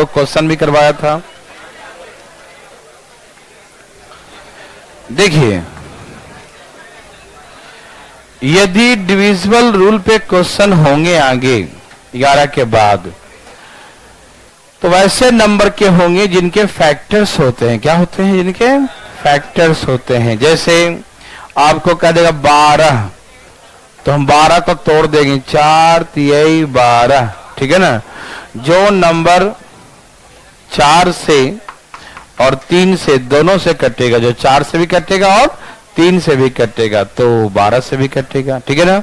दो क्वेश्चन भी करवाया था। देखिए, यदि डिविजिबल रूल पे क्वेश्चन होंगे आगे 11 के बाद, तो वैसे नंबर के होंगे जिनके फैक्टर्स होते हैं। क्या होते हैं? जिनके फैक्टर्स होते हैं। जैसे आपको कह देगा 12, तो हम 12 को तोड़ देंगे, 4 तिहाई 12, ठीक है ना। जो नंबर 4 से और 3 से दोनों से कटेगा, जो 4 से भी कटेगा और 3 से भी कटेगा, तो 12 से भी कटेगा, ठीक है ना।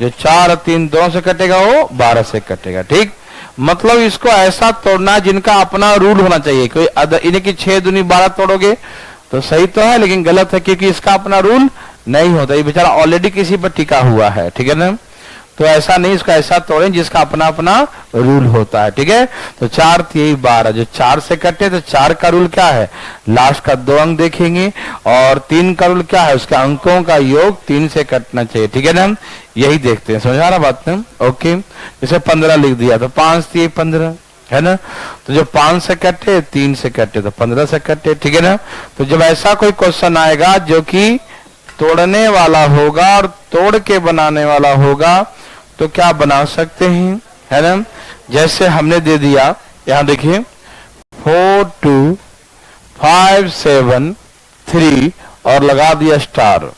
जो 4 और 3 दोनों से कटेगा वो 12 से कटेगा, ठीक। मतलब इसको ऐसा तोड़ना जिनका अपना रूल होना चाहिए। कोई इन्हें की 6 दूनी 12 तोड़ोगे तो सही तो है, लेकिन गलत है, क्योंकि इसका अपना रूल नहीं होता। ये बेचारा ऑलरेडी किसी पर टिका हुआ है, ठीक है ना। तो ऐसा नहीं, इसका ऐसा तोड़ें जिसका अपना अपना रूल होता है, ठीक है। तो 4 तिहाई 12, जो 4 से कटे तो 4 का रूल क्या है? लास्ट का 2 अंक देखेंगे। और 3 का रूल क्या है? उसके अंकों का योग 3 से कटना चाहिए, ठीक है ना। यही देखते हैं, समझ आ रहा बात ना? ओके। जैसे 15 लिख दिया तो 5 तिहाई 15, है ना। तो जो 5 से कटे 3 से कटे तो 15 से कटे, ठीक है ना। तो जब ऐसा कोई क्वेश्चन आएगा जो कि तोड़ने वाला होगा और तोड़ के बनाने वाला होगा, तो क्या बना सकते हैं, है ना। जैसे हमने दे दिया, यहां देखिए 4 2 5 7 3 और लगा दिया स्टार।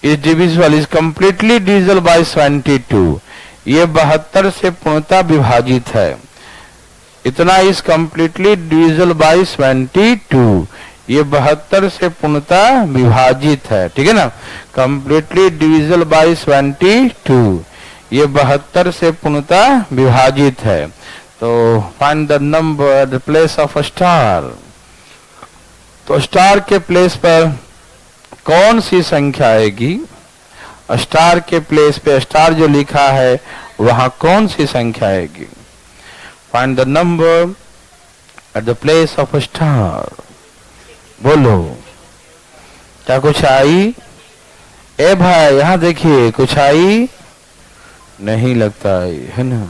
इस divisible is completely divisible by 72। ये 72 से पूर्णतः विभाजित है। इतना इज कंप्लीटली डिविजिबल बाय 72। ये 72 से पूर्णतः विभाजित है, ठीक है ना। कंप्लीटली डिविजिबल बाय 72, ये 72 से पूर्णतः विभाजित है। तो find the number at the place of star. तो स्टार के प्लेस पर कौन सी संख्या आएगी? स्टार के प्लेस पे स्टार जो लिखा है वहां कौन सी संख्या आएगी? Find the number at the place of star. बोलो, क्या कुछ आई? ए भाई यहां देखिए, कुछ आई? नहीं लगता है ना।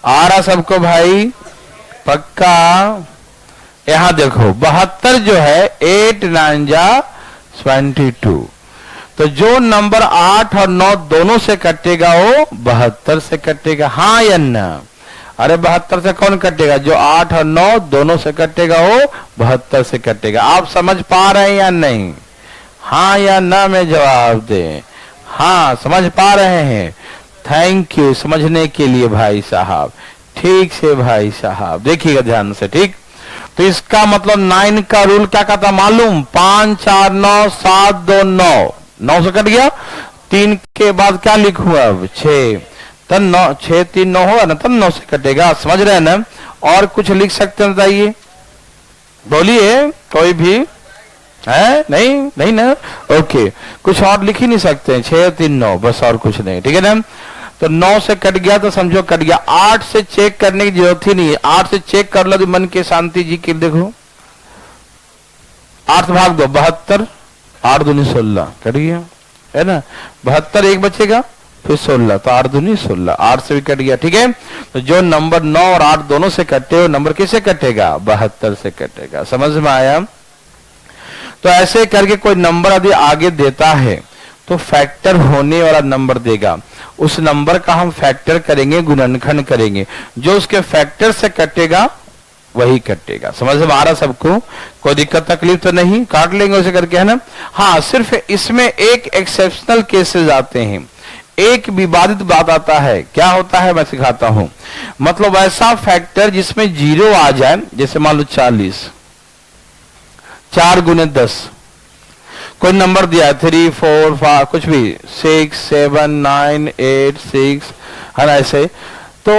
आ रहा सबको भाई? पक्का? यहां देखो 72 जो है 8 9 जा 22। तो जो नंबर 8 और 9 दोनों से कटेगा वो 72 से कटेगा, हाँ या ना? अरे 72 से कौन कटेगा? जो 8 और 9 दोनों से कटेगा वो 72 से कटेगा। आप समझ पा रहे हैं या नहीं? हाँ या ना में जवाब दें। हाँ समझ पा रहे हैं। थैंक यू समझने के लिए भाई साहब। ठीक से भाई साहब देखिएगा ध्यान से, ठीक। तो इसका मतलब 9 का रूल क्या कहता मालूम? 5 4 9 7 2 9, 9 से कट गया। 3 के बाद क्या लिखूं अब? 6, तब 9 6 3 9 होगा ना, तब 9 से कटेगा। समझ रहे हैं ना? और कुछ लिख सकते हैं? बताइए, बोलिए कोई भी है? नहीं ना? ओके, कुछ और लिख ही नहीं सकते हैं। 6 3 9 बस, और कुछ नहीं, ठीक है ना। तो 9 से कट गया तो समझो कट गया। 8 से चेक करने की जरूरत ही नहीं है। 8 से चेक कर लो तो मन के शांति जी के देखो। 8 भाग दो 72, 8 दूनी 16 कट गया, है ना। 72 एक बचेगा, फिर 16, तो 8 दूनी 16, 8 से भी कट गया, ठीक है। तो जो नंबर 9 और 8 दोनों से कटे, वो नंबर किससे कटेगा? 72 से कटेगा। समझ में आया? तो ऐसे करके कोई नंबर यदि आगे देता है तो फैक्टर होने वाला नंबर देगा, उस नंबर का हम फैक्टर करेंगे, गुणनखंड करेंगे। जो उसके फैक्टर से कटेगा वही कटेगा। समझ में आ रहा सबको? कोई दिक्कत तकलीफ तो नहीं? काट लेंगे उसे करके, है ना। हाँ, सिर्फ इसमें एक एक्सेप्शनल केसेस आते हैं, एक विवादित बात आता है। क्या होता है मैं सिखाता हूं। मतलब ऐसा फैक्टर जिसमें 0 आ जाए, जैसे मान लो 40, 4 गुने 10, कोई नंबर दिया 3 4 5 कुछ भी 6 7 9 8 6, है ना। ऐसे तो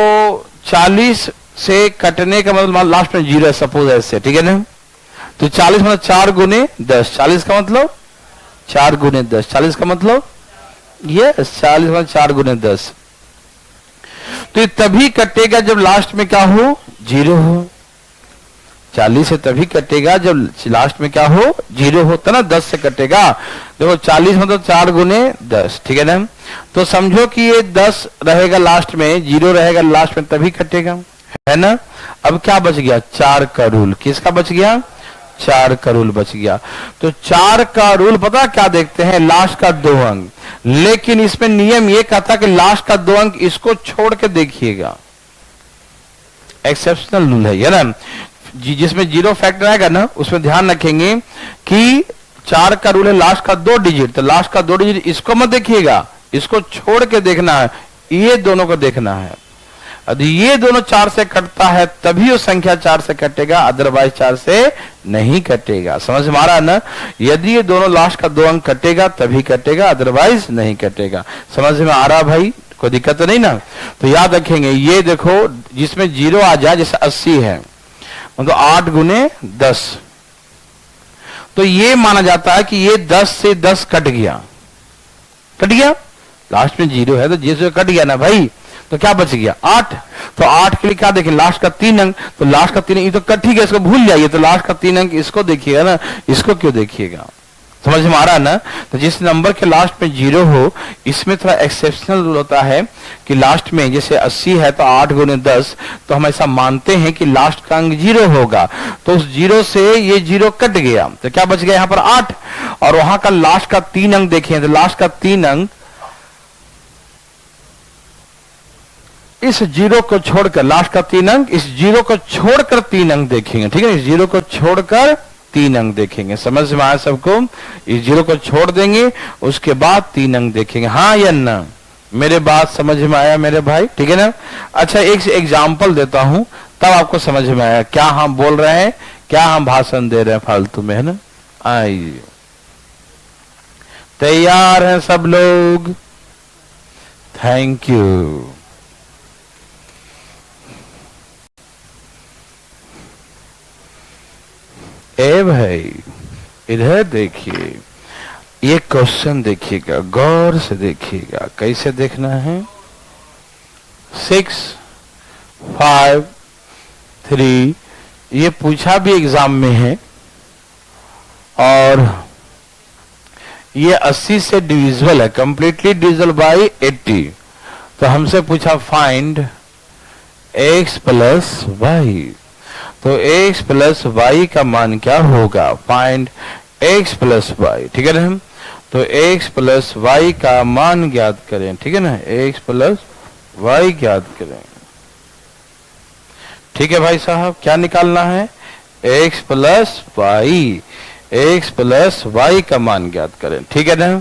40 से कटने का मतलब लास्ट में 0 है, सपोज ऐसे, ठीक है ना। तो 40 मतलब 4 गुने 10, 40 का मतलब 4 गुने 10, 40 का मतलब ये 40 मतलब 4 गुने 10। तो ये तभी कटेगा जब लास्ट में क्या हो? 0 हो। 40 से तभी कटेगा जब लास्ट में क्या हो? 0 होता ना। 10 से कटेगा। देखो 40 मतलब 4 गुने 10, ठीक है ना। तो समझो कि ये 10 रहेगा लास्ट में, 0 रहेगा लास्ट में, तभी कटेगा, है ना। अब क्या बच गया, 4 का रूल। किसका बच गया, 4 का रूल बच गया। तो 4 का रूल पता क्या देखते हैं, लास्ट का 2 अंक। लेकिन इसमें नियम ये कहता कि लास्ट का 2 अंक इसको छोड़ के देखिएगा, एक्सेप्शनल रूल है ये ना। जिसमें 0 फैक्टर आएगा ना उसमें ध्यान रखेंगे कि 4 का रूल है लास्ट का 2 डिजिट, तो लास्ट का 2 डिजिट इसको मत देखिएगा, इसको छोड़ के देखना है, ये दोनों को देखना है। यदि ये दोनों 4 से कटता है तभी वो संख्या 4 से कटेगा, अदरवाइज 4 से नहीं कटेगा। समझ में आ रहा है ना। यदि ये दोनों लास्ट का 2 अंक कटेगा तभी कटेगा, अदरवाइज नहीं कटेगा। समझ में आ रहा भाई, कोई दिक्कत तो नहीं ना। तो याद रखेंगे, ये देखो जिसमें 0 आ जाए, जैसे 80 है मतलब 8 गुने 10, तो ये माना जाता है कि ये 10 से 10 कट गया, कट गया, लास्ट में 0 है तो 0 से कट गया ना भाई, तो क्या बच गया 8। तो 8 के लिए क्या देखें, लास्ट का 3 अंक, तो लास्ट का 3 अंक ये तो कट ही गया, इसको भूल जाइए, तो लास्ट का 3 अंक इसको देखिएगा ना, इसको क्यों देखिएगा। समझ में आ रहा है ना। तो जिस नंबर के लास्ट में 0 हो, इसमें थोड़ा एक्सेप्शनल रूल होता है कि लास्ट में जैसे 80 है तो 8 गुने 10, तो हम ऐसा मानते हैं कि लास्ट का अंक 0 होगा, तो उस 0 से ये 0 कट गया, तो क्या बच गया यहाँ पर 8। और वहां का लास्ट का 3 अंक देखें, तो लास्ट का 3 अंक इस 0 को छोड़कर, लास्ट का 3 अंक इस 0 को छोड़कर 3 अंक देखेंगे, ठीक है। इस 0 को छोड़कर 3 अंक देखेंगे। समझ में आया सबको, इस 0 को छोड़ देंगे, उसके बाद 3 अंक देखेंगे, हाँ या ना। मेरे बात समझ में आया मेरे भाई, ठीक है ना। अच्छा एक एग्जाम्पल देता हूं तब आपको समझ में आया क्या हम बोल रहे हैं, क्या हम भाषण दे रहे हैं फालतू में, है ना। आइए, तैयार हैं सब लोग, थैंक यू। ए भाई इधर देखिए, ये क्वेश्चन देखिएगा, गौर से देखिएगा, कैसे देखना है। 6, 5, 3 ये पूछा भी एग्जाम में है, और ये 80 से डिविजिबल है, कंप्लीटली डिविजिबल बाय 80। तो हमसे पूछा फाइंड x प्लस वाई, तो x प्लस वाई का मान क्या होगा, फाइंड x प्लस वाई, ठीक है ना। तो x प्लस वाई का मान ज्ञात करें, ठीक है ना, x प्लस वाई ज्ञात करें, ठीक है भाई साहब। क्या निकालना है, x plus Y, x plus Y का मान ज्ञात करें, ठीक है ना।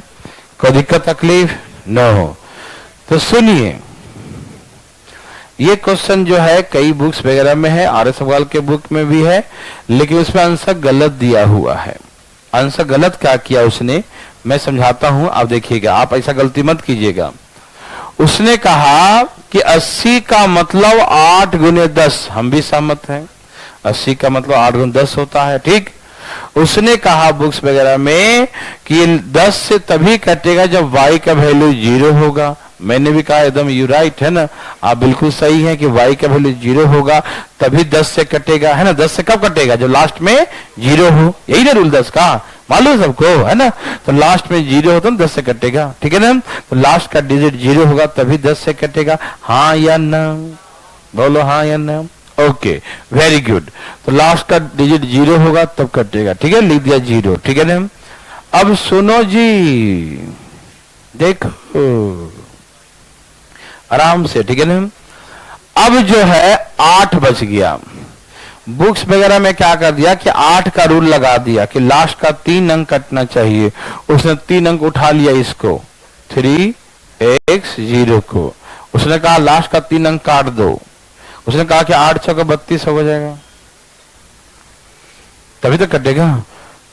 कोई दिक्कत तकलीफ न हो। तो सुनिए, ये क्वेश्चन जो है कई बुक्स वगैरह में है, आर्य सवाल के बुक में भी है, लेकिन उसमें आंसर गलत दिया हुआ है। आंसर गलत क्या किया उसने, मैं समझाता हूं, आप देखिएगा, आप ऐसा गलती मत कीजिएगा। उसने कहा कि 80 का मतलब 8 गुने 10, हम भी सहमत हैं, 80 का मतलब 8 गुने 10 होता है, ठीक। उसने कहा बुक्स वगैरह में कि 10 से तभी कटेगा जब y का वैल्यू 0 होगा। मैंने भी कहा एकदम यू राइट, है ना, आप बिल्कुल सही है कि y का वैल्यू 0 होगा तभी 10 से कटेगा, है ना। 10 से कब कटेगा, जब लास्ट में 0 हो, यही ना रूल 10 का, मालूम सबको, है ना। तो लास्ट में 0 हो तो 10 से कटेगा, ठीक है ना। तो लास्ट का डिजिट 0 होगा तभी 10 से कटेगा, हाँ या ना, बोलो हाँ या ना। Okay, very good. तो लास्ट का डिजिट 0 होगा तब कटेगा, ठीक है, लिख दिया 0, ठीक है ना। अब सुनो जी, देखो आराम से, ठीक है ना। अब जो है 8 बच गया, बुक्स वगैरह में क्या कर दिया कि 8 का रूल लगा दिया कि लास्ट का 3 अंक कटना चाहिए। उसने 3 अंक उठा लिया, इसको 3x0 को, उसने कहा लास्ट का 3 अंक काट दो। उसने कहा कि 8 चौका 32 हो जाएगा, तभी तो कटेगा,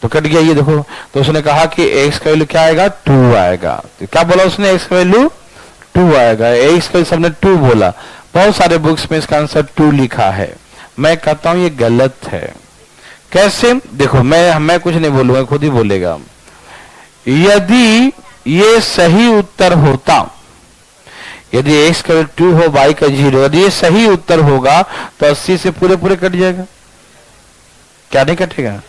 तो कट गया, ये देखो। तो उसने कहा कि x का वैल्यू क्या आएगा, 2 आएगा। तो क्या बोला उसने, x का वैल्यू 2 आएगा, x का सबने 2 बोला। बहुत सारे बुक्स में इसका आंसर 2 लिखा है। मैं कहता हूं ये गलत है। कैसे, देखो मैं कुछ नहीं बोलूंगा, खुद ही बोलेगा। यदि ये सही उत्तर होता, यदि x का 2 हो, y का 0, यदि ये सही उत्तर होगा तो 80 से पूरे पूरे कट जाएगा, क्या नहीं कटेगा,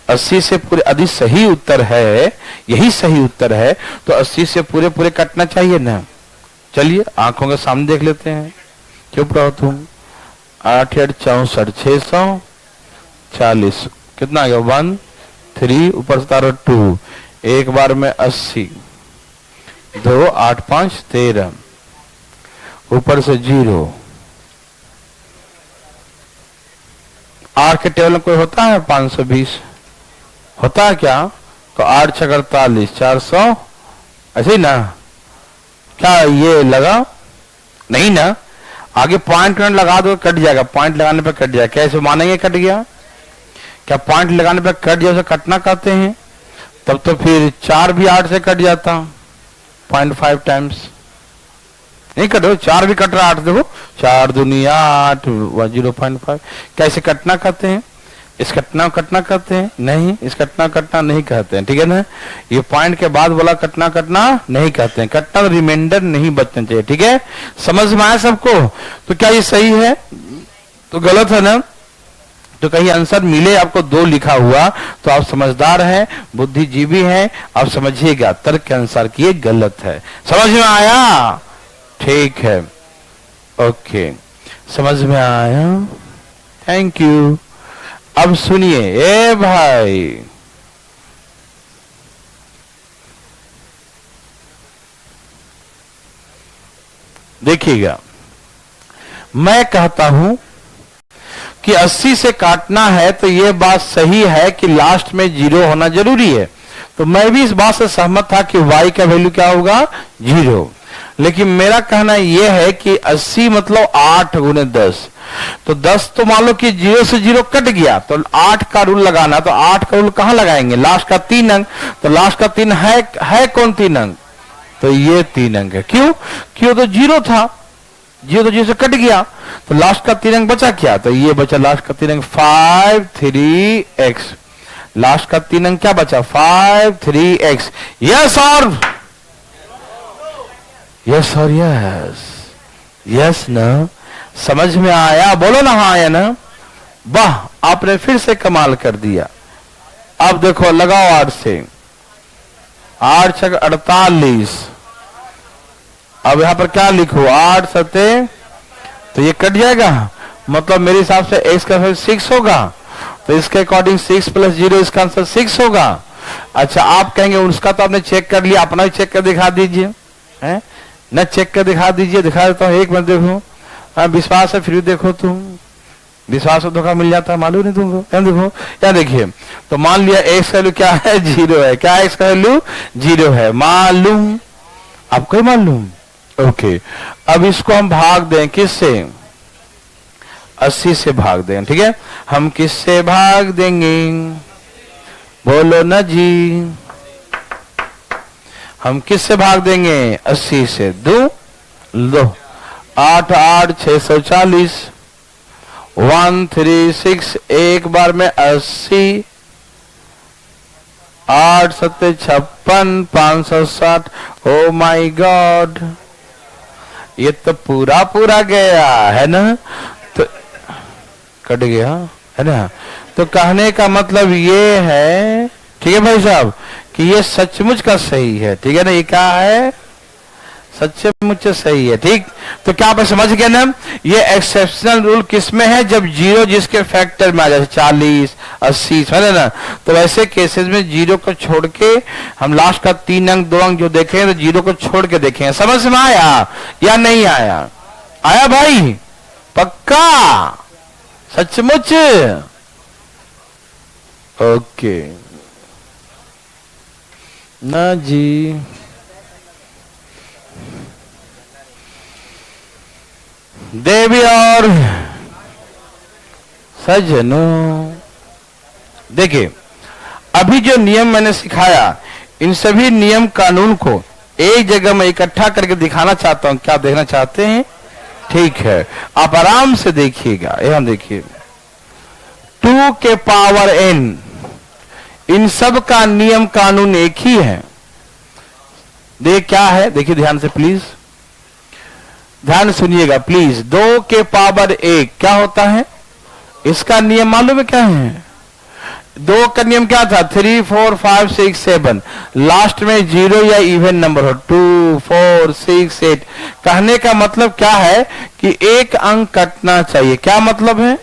80 से पूरे, यदि सही उत्तर है, यही सही उत्तर है, तो 80 से पूरे पूरे कटना चाहिए ना। चलिए आंखों के सामने देख लेते हैं, चुप रहो तुम, 8 8 64, 640, कितना आ गया 1 3, ऊपर से तारो 2, एक बार में 80, 2 8 5 13, ऊपर से 0। आर के टेबल में कोई होता है 520 होता है क्या? तो 8 6 48, 400, ऐसे ही ना? क्या ये लगा नहीं ना? आगे पॉइंट लगा दो, कट जाएगा, पॉइंट लगाने पे कट जाएगा। कैसे मानेंगे कट गया? क्या पॉइंट लगाने पे कट जाए उसे कटना कहते हैं? तब तो फिर 4 भी 8 से कट जाता 0.5 टाइम्स, नहीं कटो, 4 भी कट रहा 8, देखो 4 दूनी 8, 0.5। कैसे कटना कहते हैं? इस कटना कटना कहते हैं? नहीं, इस कटना कटना नहीं कहते हैं, ठीक है ना? ये पॉइंट के बाद बोला कटना कटना नहीं कहते हैं, कटना रिमाइंडर नहीं बचना चाहिए, ठीक है? समझ में आया सबको? तो क्या ये सही है तो गलत है ना? तो कहीं आंसर मिले आपको 2 लिखा हुआ तो आप समझदार हैं, बुद्धिजीवी हैं, आप समझिएगा तर्क के अनुसार कि ये गलत है। समझ में आया? ठीक है, ओके, समझ में आया, थैंक यू। अब सुनिए, ए भाई देखिएगा, मैं कहता हूं कि 80 से काटना है तो यह बात सही है कि लास्ट में 0 होना जरूरी है। तो मैं भी इस बात से सहमत था कि y का वैल्यू क्या होगा 0। लेकिन मेरा कहना यह है कि 80 मतलब 8 गुने 10, तो 10 तो मान लो कि 0 से 0 कट गया तो 8 का रूल लगाना, तो 8 का रूल कहां लगाएंगे? लास्ट का 3 अंक। तो लास्ट का 3 है कौन 3 अंक? तो ये 3 अंक है। क्यों? क्यों? तो 0 था, 0 तो 0 से कट गया, तो लास्ट का 3 अंक बचा क्या? तो ये बचा लास्ट का 3 अंक 5 3x। लास्ट का 3 अंक क्या बचा? 5 3x। यस और यस और यस, यस ना? समझ में आया? बोलो ना हाँ या ना? वाह, आपने फिर से कमाल कर दिया। अब देखो लगाओ 8 से, 8 6 48। अब यहां पर क्या लिखो? 8 सते, तो ये कट जाएगा, मतलब मेरे हिसाब से x का आंसर 6 होगा, तो इसके अकॉर्डिंग 6 + 0 इसका आंसर 6 होगा। अच्छा, आप कहेंगे उसका तो आपने चेक कर लिया, अपना भी चेक कर दिखा दीजिए, हैं ना? चेक कर दिखा दीजिए, दिखा देता हूँ, एक मिनट देखो। विश्वास है फिर भी देखो, तुम विश्वास में धोखा मिल जाता है, मालूम नहीं तुमको? क्या देखो, क्या देखिए, तो मान लिया x का वैल्यू क्या है? 0 है। क्या x का वैल्यू 0 है? मालूम? आपको ही मालूम? ओके, अब इसको हम भाग दें किससे? 80 से भाग दें, ठीक है? हम किससे भाग देंगे? बोलो ना जी, हम किससे भाग देंगे? 80 से। 2 8 8 640, 1 3 6, एक बार में 80, 8 7 56, 560। ओ माय गॉड, ये तो पूरा पूरा गया है ना? तो कट गया है ना? तो कहने का मतलब ये है, ठीक है भाई साहब, कि ये सचमुच का सही है, ठीक है ना? ये क्या है? सचमुच सही है, ठीक? तो क्या आप समझ गए ना? ये एक्सेप्शनल रूल किस में है? जब 0 जिसके फैक्टर में आ जाए, 40 80, समझ ना? तो वैसे केसेस में 0 को छोड़ के हम लास्ट का 3 अंक 2 अंक जो देखें तो 0 को छोड़ के देखें। समझ में आया या नहीं आया? आया भाई? पक्का? सचमुच? ओके ना जी। देवी और सज्जनों, देखिए, अभी जो नियम मैंने सिखाया, इन सभी नियम कानून को एक जगह में इकट्ठा करके दिखाना चाहता हूं। क्या देखना चाहते हैं? ठीक है, आप आराम से देखिएगा। यहां देखिए, 2 के पावर n, इन सब का नियम कानून एक ही है। देख क्या है, देखिए ध्यान से, प्लीज ध्यान सुनिएगा प्लीज। 2 के पावर 1 क्या होता है? इसका नियम मालूम है क्या है? दो का नियम क्या था? 3, 4, 5, 6, 7, लास्ट में 0 या इवन नंबर हो, 2, 4, 6, 8। कहने का मतलब क्या है कि एक अंक कटना चाहिए। क्या मतलब है?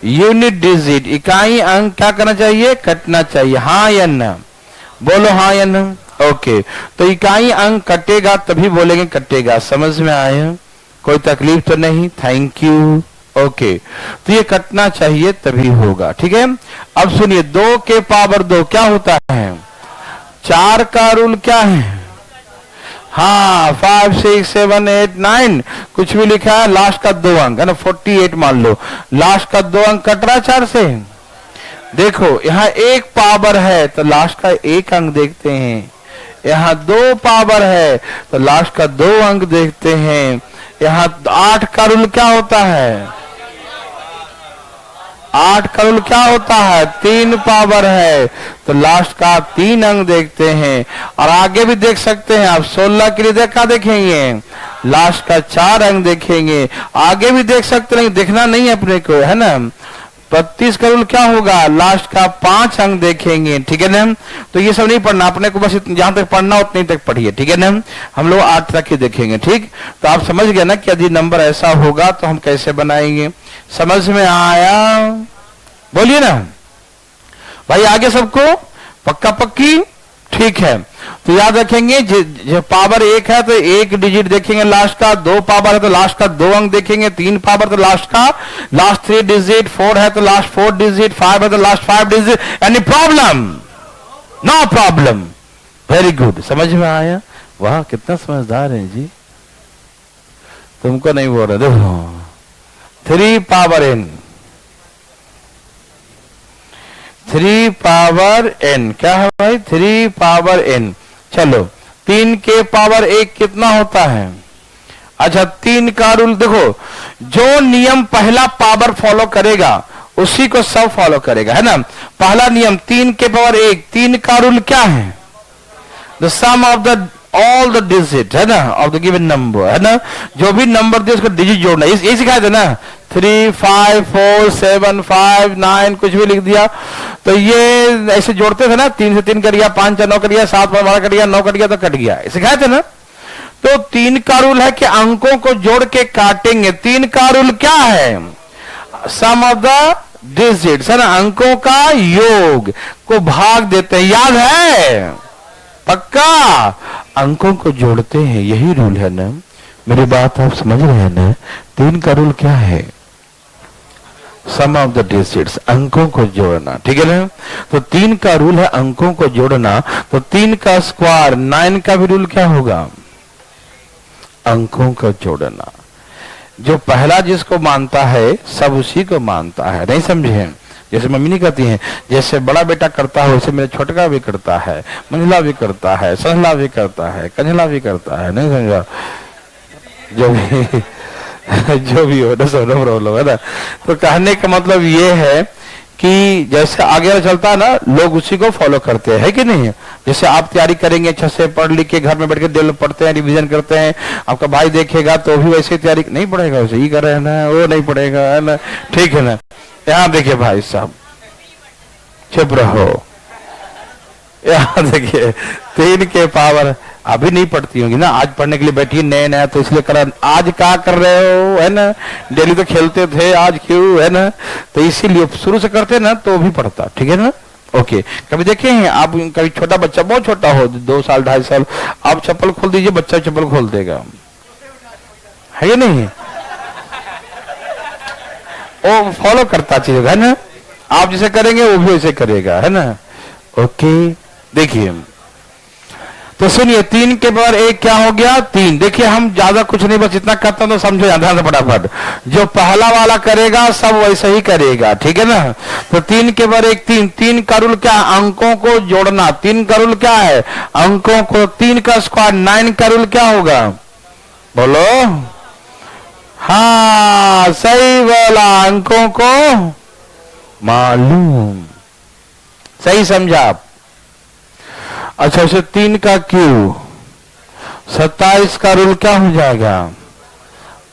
यूनिट डिजिट, इकाई अंक क्या करना चाहिए? कटना चाहिए। हाँ या ना? बोलो हाँ या ना। ओके, तो इकाई अंक कटेगा तभी बोलेंगे कटेगा। समझ में आया? कोई तकलीफ तो नहीं? Thank you. ओके, तो ये कटना चाहिए तभी होगा। ठीक है, अब सुनिए, 2 के पावर 2 क्या होता है? 4 का रूल क्या है? हाँ, 5, 6, 7, 8, 9 कुछ भी लिखा है, लास्ट का 2 अंक है ना, 48 मान लो, लास्ट का 2 अंक कट रहा है 4 से। देखो यहाँ 1 पावर है तो लास्ट का 1 अंक देखते हैं। यहाँ 2 पावर है तो लास्ट का 2 अंक देखते हैं। यहाँ 8 का रूल क्या होता है? 8 का रूल क्या होता है? 3 पावर है तो लास्ट का 3 अंक देखते हैं। और आगे भी देख सकते हैं आप, 16 के लिए क्या देखेंगे? लास्ट का 4 अंक देखेंगे। आगे भी देख सकते हैं, देखना नहीं है अपने को, है ना। 32 का रूल क्या होगा? लास्ट का 5 अंक देखेंगे। ठीक है ना, तो ये सब नहीं पढ़ना अपने को, बस जहां तक पढ़ना उतनी तक पढ़िए। ठीक है ना, हम लोग 8 तक ही देखेंगे। ठीक, तो आप समझ गए ना कि यदि नंबर ऐसा होगा तो हम कैसे बनाएंगे। समझ में आया? बोलिए ना भाई, आगे सबको पक्का पक्की? ठीक है, तो याद रखेंगे जो पावर 1 है तो 1 डिजिट देखेंगे लास्ट का, 2 पावर है तो लास्ट का 2 अंक देखेंगे, 3 पावर तो लास्ट का लास्ट 3 डिजिट, 4 है तो लास्ट 4 डिजिट, 5 है तो last 5 digit. Any problem? No problem. Very good, समझ में आया? वाह, कितना समझदार है जी। तुमको नहीं बोल रहे, देखो 3 पावर n, 3 पावर n क्या है भाई? 3 पावर n। चलो, 3 के पावर 1 कितना होता है? अच्छा, 3 का रूल देखो, जो नियम पहला पावर फॉलो करेगा उसी को सब फॉलो करेगा, है ना। पहला नियम 3 के पावर 1, 3 का रूल क्या है? The sum of the all the digit, है ना, ऑफ द गिवन नंबर, है ना। जो भी नंबर दे उसको डिजिट जोड़ना, ये सिखाया था ना। 3, 5, 4, 7, 5, 9 कुछ भी लिख दिया तो ये ऐसे जोड़ते थे ना, 3 से 3 कर गया, 5 से 9 कर गया, 7 पर 12 कर गया, 9 कर गया तो कट गया, सिखाए थे ना। तो 3 का रूल है कि अंकों को जोड़ के काटेंगे। 3 का रूल क्या है? सम ऑफ द डिजिट्स, है ना, अंकों का योग को भाग देते हैं। याद है? पक्का? अंकों को जोड़ते हैं, यही रूल है ना। मेरी बात आप समझ रहे हैं ना? 3 का रूल क्या है? सम ऑफ द डिजिट्स, अंकों को जोड़ना। ठीक है ना, तो 3 का रूल है अंकों को जोड़ना। तो 3 का स्क्वायर 9 का भी रूल क्या होगा? अंकों को जोड़ना। जो पहला जिसको मानता है सब उसी को मानता है, नहीं समझे? जैसे मम्मी नहीं कहती हैं, जैसे बड़ा बेटा करता है वैसे मेरा छोटका भी करता है, मंझला भी करता है, संझला भी करता है, कंझला भी करता है, नहीं समझा? जो भी जो भी हो ना, सब प्रॉब्लम है ना। तो कहने का मतलब ये है कि जैसे आगे चलता है ना, लोग उसी को फॉलो करते हैं, है कि नहीं? जैसे आप तैयारी करेंगे अच्छा से, पढ़ लिख के घर में बैठ के दिल पढ़ते हैं, रिवीजन करते हैं, आपका भाई देखेगा तो भी वैसे तैयारी नहीं पढ़ेगा, वैसे ही कर रहे हैं ना, वो नहीं पढ़ेगा, है ना। ठीक है ना, यहाँ देखिए भाई साहब, चुप रहो। यहाँ देखिए 3 के पावर अभी नहीं पढ़ती होंगी ना, आज पढ़ने के लिए बैठी नए नया, तो इसलिए करा। आज क्या कर रहे हो, है ना, डेली तो खेलते थे, आज क्यों, है ना, तो इसीलिए शुरू से करते ना तो भी पढ़ता। ठीक है ना, ओके। कभी देखे हैं आप, कभी छोटा बच्चा, बहुत छोटा हो, 2 साल 2.5 साल, आप चप्पल खोल दीजिए, बच्चा चप्पल खोल देगा, है या नहीं? वो फॉलो करता चीज, है ना। आप जैसे करेंगे वो भी वैसे करेगा, है ना। ओके, देखिए तो सुनिए, 3 के पावर 1 क्या हो गया? 3। देखिए हम ज्यादा कुछ नहीं, बस इतना करता हूं तो समझो ध्यान से फटाफट। जो पहला वाला करेगा सब वैसे ही करेगा, ठीक है ना। तो 3 के पावर 1 3। 3 का रूल क्या? अंकों को जोड़ना। 3 का रूल क्या है? अंकों को। 3 का स्क्वायर 9 का रूल क्या होगा? बोलो। हाँ सही बोला, अंकों को मालूम, सही समझा आप। अच्छा से 3 का क्यू 27 का रूल क्या हो जाएगा?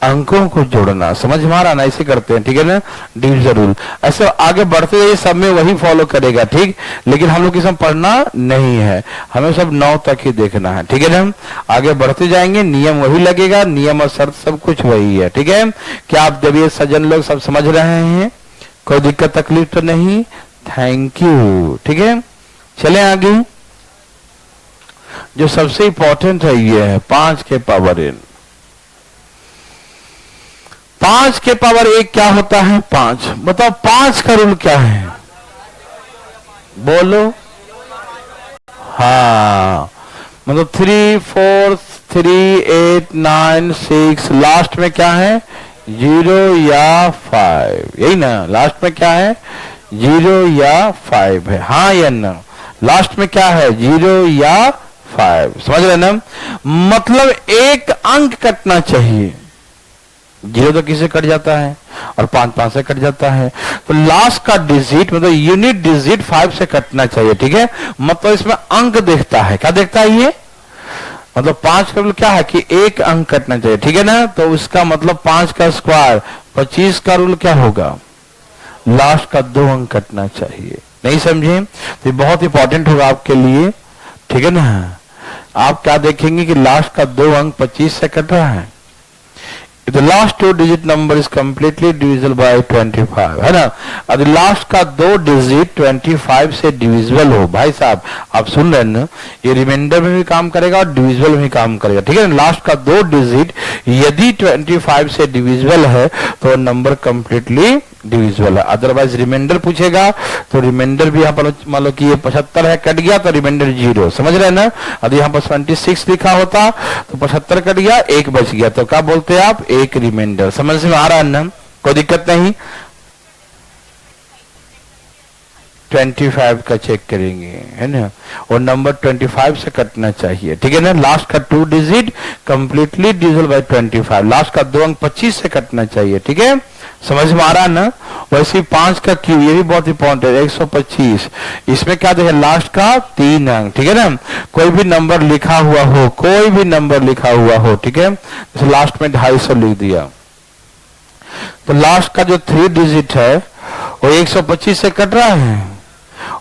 अंकों को जोड़ना, समझ में आ रहा ना, ऐसे करते हैं, ठीक है ना, डिविजन रूल। ऐसे आगे बढ़ते जाइए, सब में वही फॉलो करेगा, ठीक। लेकिन हम लोग इसमें पढ़ना नहीं है, हमें सब 9 तक ही देखना है, ठीक है ना। आगे बढ़ते जाएंगे, नियम वही लगेगा, नियम और शर्त सब कुछ वही है, ठीक है। क्या आप देविए सज्जन लोग सब समझ रहे हैं? कोई दिक्कत तकलीफ तो नहीं? थैंक यू, ठीक है। चले आगे। जो सबसे इंपॉर्टेंट है ये है 5 के पावर n। 5 के पावर 1 क्या होता है? 5। बताओ 5 का रूल क्या है? बोलो। हाँ, मतलब 3 4 3 8 9 6, लास्ट में क्या है? 0 या 5, यही ना। लास्ट में क्या है? 0 या 5 है, हाँ या ना? लास्ट में क्या है? 0 या 5, समझ रहे ना। मतलब एक अंक कटना चाहिए। 0 तो किसे कट जाता है और 5 से कट जाता है, तो लास्ट का डिजिट मतलब यूनिट डिजिट 5 से कटना चाहिए, ठीक है। मतलब इसमें अंक देखता है, क्या देखता है ये? मतलब 5 का मतलब क्या है कि एक अंक कटना चाहिए, ठीक है ना। तो उसका मतलब 5 का स्क्वायर 25 का रूल क्या होगा? लास्ट का 2 अंक कटना चाहिए। नहीं समझे? तो ये बहुत इंपॉर्टेंट होगा आपके लिए, ठीक है ना। आप क्या देखेंगे कि लास्ट का 2 अंक 25 से कट रहा है। The last 2 digit number is completely divisible by 25, है ना। अब लास्ट का 2 डिजिट 25 से डिविजिबल हो, भाई साहब आप सुन रहे हैं ना, ये रिमाइंडर में भी काम करेगा और डिविजिबल में भी काम करेगा, ठीक है ना। लास्ट का 2 डिजिट यदि 25 से डिविजिबल है तो नंबर कंप्लीटली डिविजिबल है। अदरवाइज रिमाइंडर पूछेगा तो रिमाइंडर भी यहाँ पर मान लो कि ये 75 है, कट गया तो रिमाइंडर 0, समझ रहे हैं ना। यदि यहाँ पर 26 लिखा होता तो 75 कट गया, 1 बच गया, तो क्या बोलते हैं आप? एक रिमाइंडर। समझ में आ रहा है ना? कोई दिक्कत नहीं। 25 का चेक करेंगे, है ना, और नंबर 25 से कटना चाहिए, ठीक है ना। लास्ट का 2 digit completely divisible by 25, last का 2 अंक 25 से कटना चाहिए, ठीक है। समझ में आ रहा है ना। वैसे 5 का क्यू, ये भी बहुत इंपॉर्टेंट है, 125। इसमें क्या देखे? लास्ट का 3 अंक, ठीक है ना। कोई भी नंबर लिखा हुआ हो, कोई भी नंबर लिखा हुआ हो, ठीक है, जैसे लास्ट में 250 लिख दिया, तो लास्ट का जो 3 डिजिट है वो 125 से कट रहा है,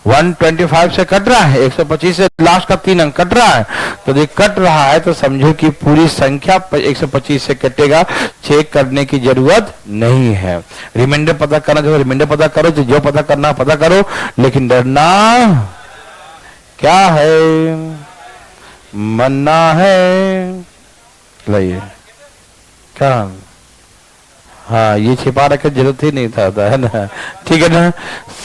125 से कट रहा है, 125 से लास्ट का 3 अंक कट रहा है। तो ये कट रहा है तो समझो कि पूरी संख्या 125 से कटेगा, चेक करने की जरूरत नहीं है। रिमाइंडर पता करना जो रिमाइंडर पता करो, जो पता करना पता करो, लेकिन डरना क्या है? मरना है। लाइए क्या? हाँ, ये छिपा रखे जरूरत ही नहीं था, है ना, ठीक है ना।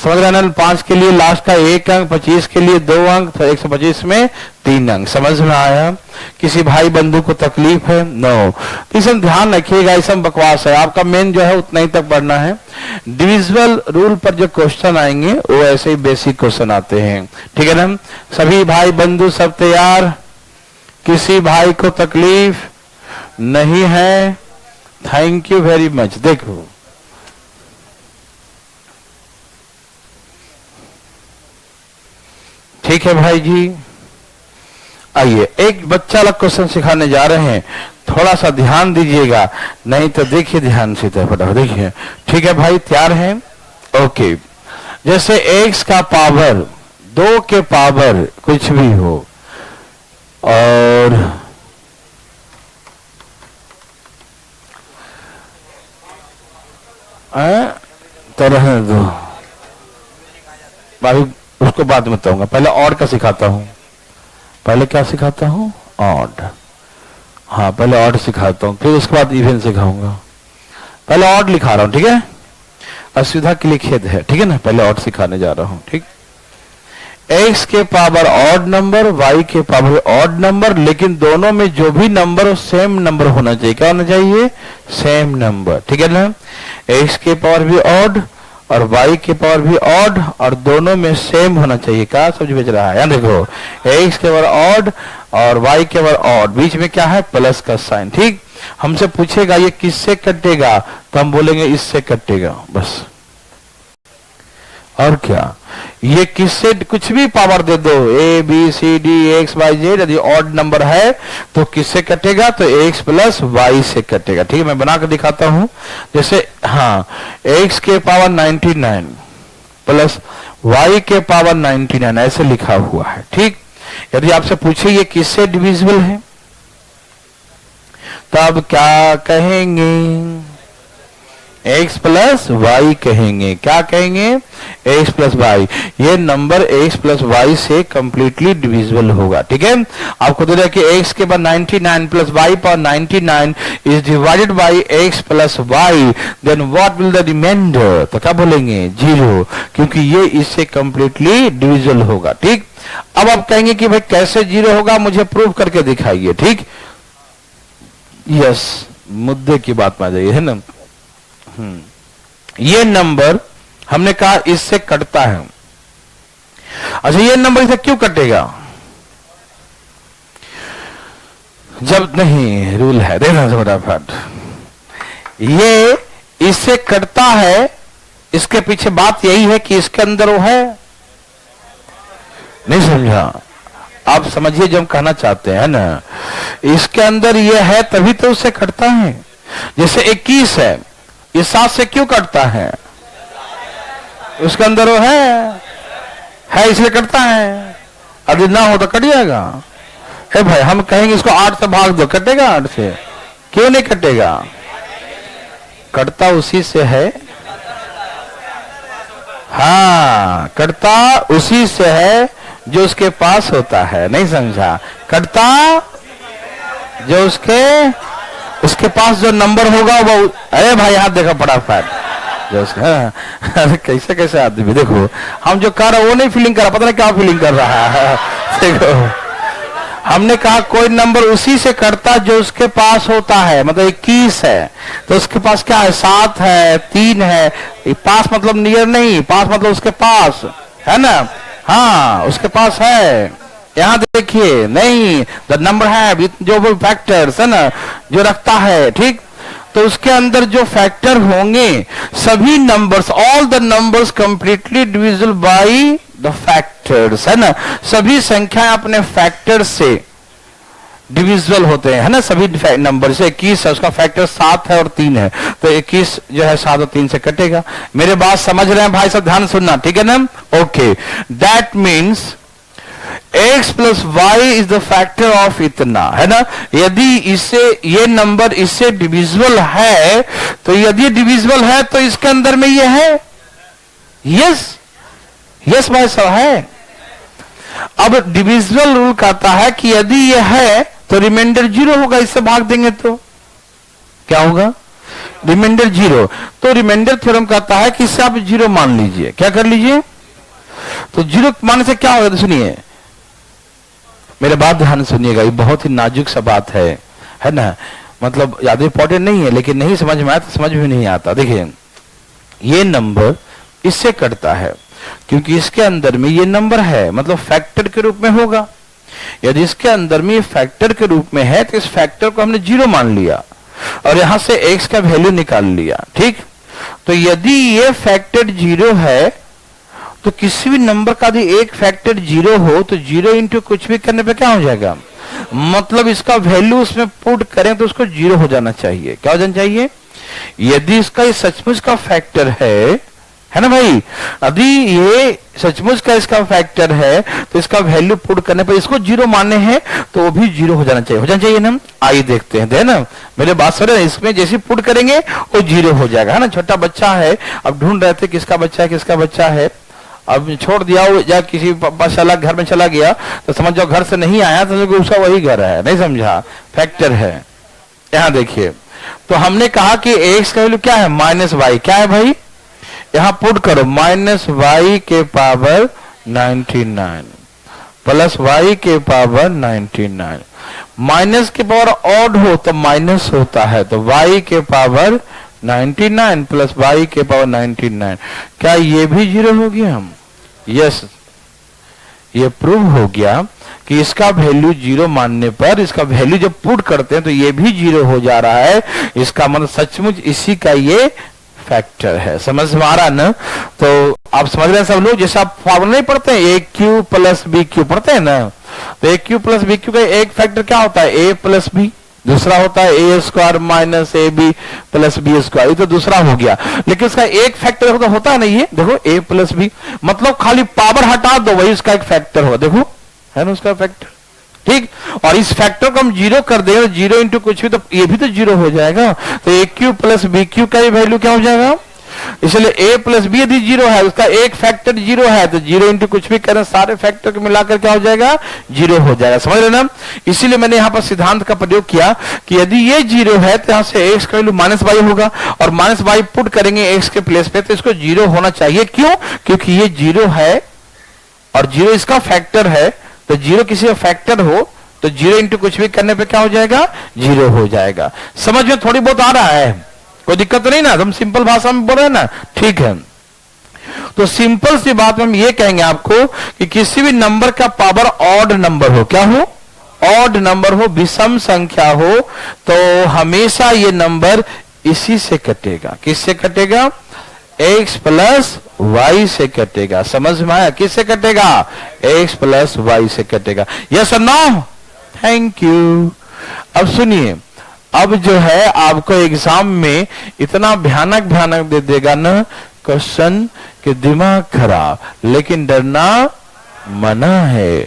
समझ रहे ना। 5 के लिए लास्ट का 1 अंक, 25 के लिए 2 अंक, तो 125 में 3 अंक। समझ में आया? किसी भाई बंधु को तकलीफ है? नो। इसमें ध्यान रखिएगा, इसमें बकवास है, आपका मेन जो है उतना ही तक पढ़ना है। डिविजिबल रूल पर जो क्वेश्चन आएंगे वो ऐसे ही बेसिक क्वेश्चन आते हैं, ठीक है ना। सभी भाई बंधु सब तैयार? किसी भाई को तकलीफ नहीं है? Thank you very much. देखो ठीक है भाई जी, आइए एक बच्चा अलग क्वेश्चन सिखाने जा रहे हैं, थोड़ा सा ध्यान दीजिएगा, नहीं तो देखिए ध्यान से, फटाफट देखिए, ठीक है भाई, तैयार हैं? ओके। जैसे x का पावर 2 के पावर कुछ भी हो और तो रहने दो भाई, उसको बाद में बताऊंगा, पहले ऑड का सिखाता हूं। पहले क्या सिखाता हूं? ऑड। हाँ, पहले ऑड सिखाता हूं, फिर उसके बाद इवन सिखाऊंगा। पहले ऑड लिखा रहा हूं, ठीक है, असुविधा के लिए खेद है, ठीक है ना। पहले ऑड सिखाने जा रहा हूं, ठीक। x के पावर ऑड नंबर, y के पावर ऑड नंबर, लेकिन दोनों में जो भी नंबर सेम नंबर होना चाहिए। क्या होना चाहिए? सेम नंबर, ठीक है ना। x के पावर भी ऑड और y के पावर भी ऑड, और दोनों में सेम होना चाहिए। क्या समझ में रहा है? देखो x के पावर ऑड और y के पावर ऑड, बीच में क्या है? प्लस का साइन, ठीक। हमसे पूछेगा ये किससे कटेगा, तो हम बोलेंगे इससे कटेगा, बस। और क्या, ये किससे कुछ भी पावर दे दो, A B C D X Y Z, यदि ऑड नंबर है तो किससे कटेगा, तो एक्स प्लस वाई से कटेगा। ठीक है, मैं बना कर दिखाता हूं। जैसे हाँ, एक्स के पावर 99 प्लस वाई के पावर 99 ऐसे लिखा हुआ है। ठीक, यदि आपसे पूछे ये किससे डिविजिबल है, तब क्या कहेंगे, x प्लस वाई कहेंगे। क्या कहेंगे, x प्लस वाई। ये नंबर x प्लस वाई से कंप्लीटली डिविजिबल होगा। ठीक है, आपको दे रहा है कि x के बाद 99 plus Y power 99 is divided by x plus Y, then what will the remainder, तो क्या बोलेंगे, 0, क्योंकि ये इससे कंप्लीटली डिविजिबल होगा। ठीक, अब आप कहेंगे कि भाई कैसे 0 होगा, मुझे प्रूव करके दिखाइए। ठीक, यस, मुद्दे की बात में आ जाइए, है ना। ये नंबर हमने कहा इससे कटता है। अच्छा, ये नंबर इसे क्यों कटेगा, जब नहीं रूल है, देखना फटाफट, ये इससे कटता है, इसके पीछे बात यही है कि इसके अंदर वो है, नहीं समझा, आप समझिए जो हम कहना चाहते हैं ना, इसके अंदर ये है तभी तो उससे कटता है। जैसे 21 है, ये 7 से क्यों कटता है, उसके अंदर वो है इसलिए कटता है, अगर ना हो तो कट जाएगा। है भाई, हम कहेंगे इसको 8 से भाग दो, कटेगा 8 से, क्यों नहीं कटेगा, कटता उसी से है, हाँ, कटता उसी से है जो उसके पास होता है, नहीं समझा, कटता जो उसके पास जो नंबर होगा वो, अरे भाई हाथ देखा फटाफट, जो उसका, अरे कैसे कैसे आदमी, देखो हम जो कर रहे हैं वो नहीं फीलिंग कर रहा, पता नहीं क्या फीलिंग कर रहा है। देखो, हमने कहा कोई नंबर उसी से करता जो उसके पास होता है, मतलब 21 है तो उसके पास क्या है, 7 है, 3 है, पास मतलब नियर नहीं, पास मतलब उसके पास है ना, हाँ उसके पास है। यहां देखिए, नहीं, द नंबर है जो वो फैक्टर्स है ना जो रखता है। ठीक, तो उसके अंदर जो फैक्टर होंगे सभी numbers, all the numbers completely divisible by the factors, है ना, सभी संख्याएं अपने फैक्टर से डिविजिबल होते हैं, है ना, सभी नंबर से। 21 है, उसका फैक्टर 7 है और 3 है, तो 21 जो है 7 और 3 से कटेगा। मेरे बात समझ रहे हैं भाई सब, ध्यान सुनना, ठीक है ना। Okay, that means x plus y is the factor of इतना, है ना। यदि इससे ये नंबर इससे डिविजिबल है, तो यदि डिविजिबल है तो इसके अंदर में ये है, यस यस भाई सब है। अब डिविजिबल रूल कहता है कि यदि ये है तो रिमाइंडर 0 होगा, इससे भाग देंगे तो क्या होगा, रिमाइंडर 0। तो रिमाइंडर थ्योरम कहता है कि इससे आप 0 मान लीजिए, क्या कर लीजिए, तो 0 मानने से क्या होगा, तो सुनिए मेरे बात ध्यान सुनिएगा, ये बहुत ही नाजुक सा बात है ना, मतलब ज्यादा इंपॉर्टेंट नहीं है, लेकिन नहीं समझ में आया तो समझ में नहीं आता। देखिए, ये नंबर इससे कटता है क्योंकि इसके अंदर में ये नंबर है, मतलब फैक्टर के रूप में होगा। यदि इसके अंदर में ये फैक्टर के रूप में है तो इस फैक्टर को हमने 0 मान लिया और यहां से x का वैल्यू निकाल लिया। ठीक, तो यदि ये फैक्टर 0 है तो किसी भी नंबर का यदि एक फैक्टर 0 हो तो 0 इंटू कुछ भी करने पे क्या हो जाएगा, मतलब इसका वैल्यू उसमें पुट करें तो उसको 0 हो जाना चाहिए। क्या हो जाना चाहिए, यदि इसका ये सचमुच का फैक्टर है ना भाई, यदि ये सचमुच का इसका फैक्टर है तो इसका वैल्यू पुट करने पर इसको 0 मानने हैं तो वो भी 0 हो जाना चाहिए ना। आइए देखते हैं, है ना, मेरे बात सुन रहे हैं, इसमें जैसे पुट करेंगे वो 0 हो जाएगा, है ना। छोटा बच्चा है, अब ढूंढ रहे थे किसका बच्चा है, अब छोड़ दिया या किसी चला घर में चला गया तो समझ जाओ घर से नहीं आया तो उसका वही घर है, नहीं समझा, फैक्टर है। यहां देखिए, तो हमने कहा कि x का वैल्यू क्या है, -y, क्या है भाई, यहां पुट करो, -y के पावर 99 प्लस y के पावर 99, माइनस के पावर ऑड हो तो माइनस होता है, तो y के पावर 99 प्लस y के पावर 99, क्या ये भी 0 हो गया हम, यस, ये प्रूव हो गया कि इसका वैल्यू 0 मानने पर इसका वैल्यू जब पुट करते हैं तो ये भी 0 हो जा रहा है, इसका मतलब सचमुच इसी का ये फैक्टर है। समझ में आ रहा ना। तो आप समझ रहे हैं सब लोग? जैसे आप फॉर्मूला नहीं पढ़ते हैं, A cube plus B cube पढ़ते हैं ना, तो A cube plus B cube का एक फैक्टर क्या होता है? A plus B. दूसरा होता है A square minus A B plus B square, ये तो दूसरा हो गया। लेकिन उसका एक फैक्टर तो होता है ना, ये देखो ए प्लस बी, मतलब खाली पावर हटा दो वही उसका एक फैक्टर हो, देखो है ना उसका फैक्टर, ठीक। और इस फैक्टर को हम जीरो कर दें, जीरो इंटू कुछ भी, तो ये भी तो जीरो हो जाएगा। तो A cube plus B cube का वैल्यू क्या हो जाएगा? इसलिए ए प्लस बी यदि जीरो है, उसका एक फैक्टर जीरो है, तो जीरो इंटू कुछ भी करें, सारे फैक्टर को मिलाकर क्या हो जाएगा? जीरो हो जाएगा। समझ रहे ना? इसीलिए मैंने यहां पर सिद्धांत का प्रयोग किया कि यदि ये जीरो है तो यहां से एक्स का वैल्यू माइनस वाई होगा, और माइनस वाई पुट करेंगे एक्स के प्लेस पे, तो इसको जीरो होना चाहिए। क्यों? क्योंकि ये जीरो है और जीरो इसका फैक्टर है, तो जीरो किसी का फैक्टर हो तो जीरो इंटू कुछ भी करने पे क्या हो जाएगा? जीरो हो जाएगा। समझ में थोड़ी बहुत आ रहा है? कोई दिक्कत तो नहीं ना? हम सिंपल भाषा में बोल रहे हैं ना, ठीक है। तो सिंपल सी बात में हम ये कहेंगे आपको कि किसी भी नंबर का पावर ऑड नंबर हो, क्या हो? ऑड नंबर हो, विषम संख्या हो, तो हमेशा ये नंबर इसी से कटेगा। किससे कटेगा? x प्लस वाई से कटेगा। समझ में आया? किससे कटेगा? x प्लस वाई से कटेगा। यस और नो? Thank you. अब सुनिए, अब जो है आपको एग्जाम में इतना भयानक भयानक दे देगा ना क्वेश्चन कि दिमाग खराब, लेकिन डरना मना है।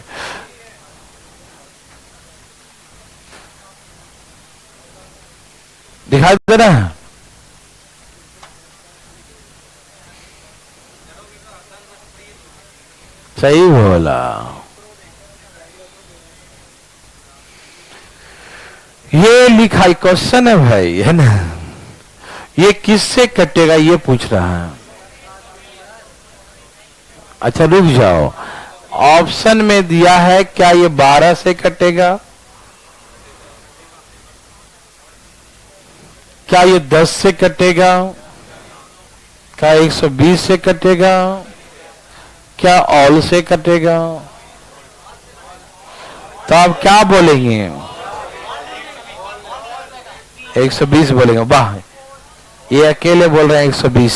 दिखाई दे रहा है? सही बोला। ये लिखा क्वेश्चन है भाई, है ना? ये किससे कटेगा ये पूछ रहा है। अच्छा रुक जाओ, ऑप्शन में दिया है क्या ये 12 से कटेगा, क्या ये 10 से कटेगा, क्या 120 से कटेगा, क्या ऑल से कटेगा? तो आप क्या बोलेंगे? 120 बोलेंगे। वाह, ये अकेले बोल रहे हैं 120,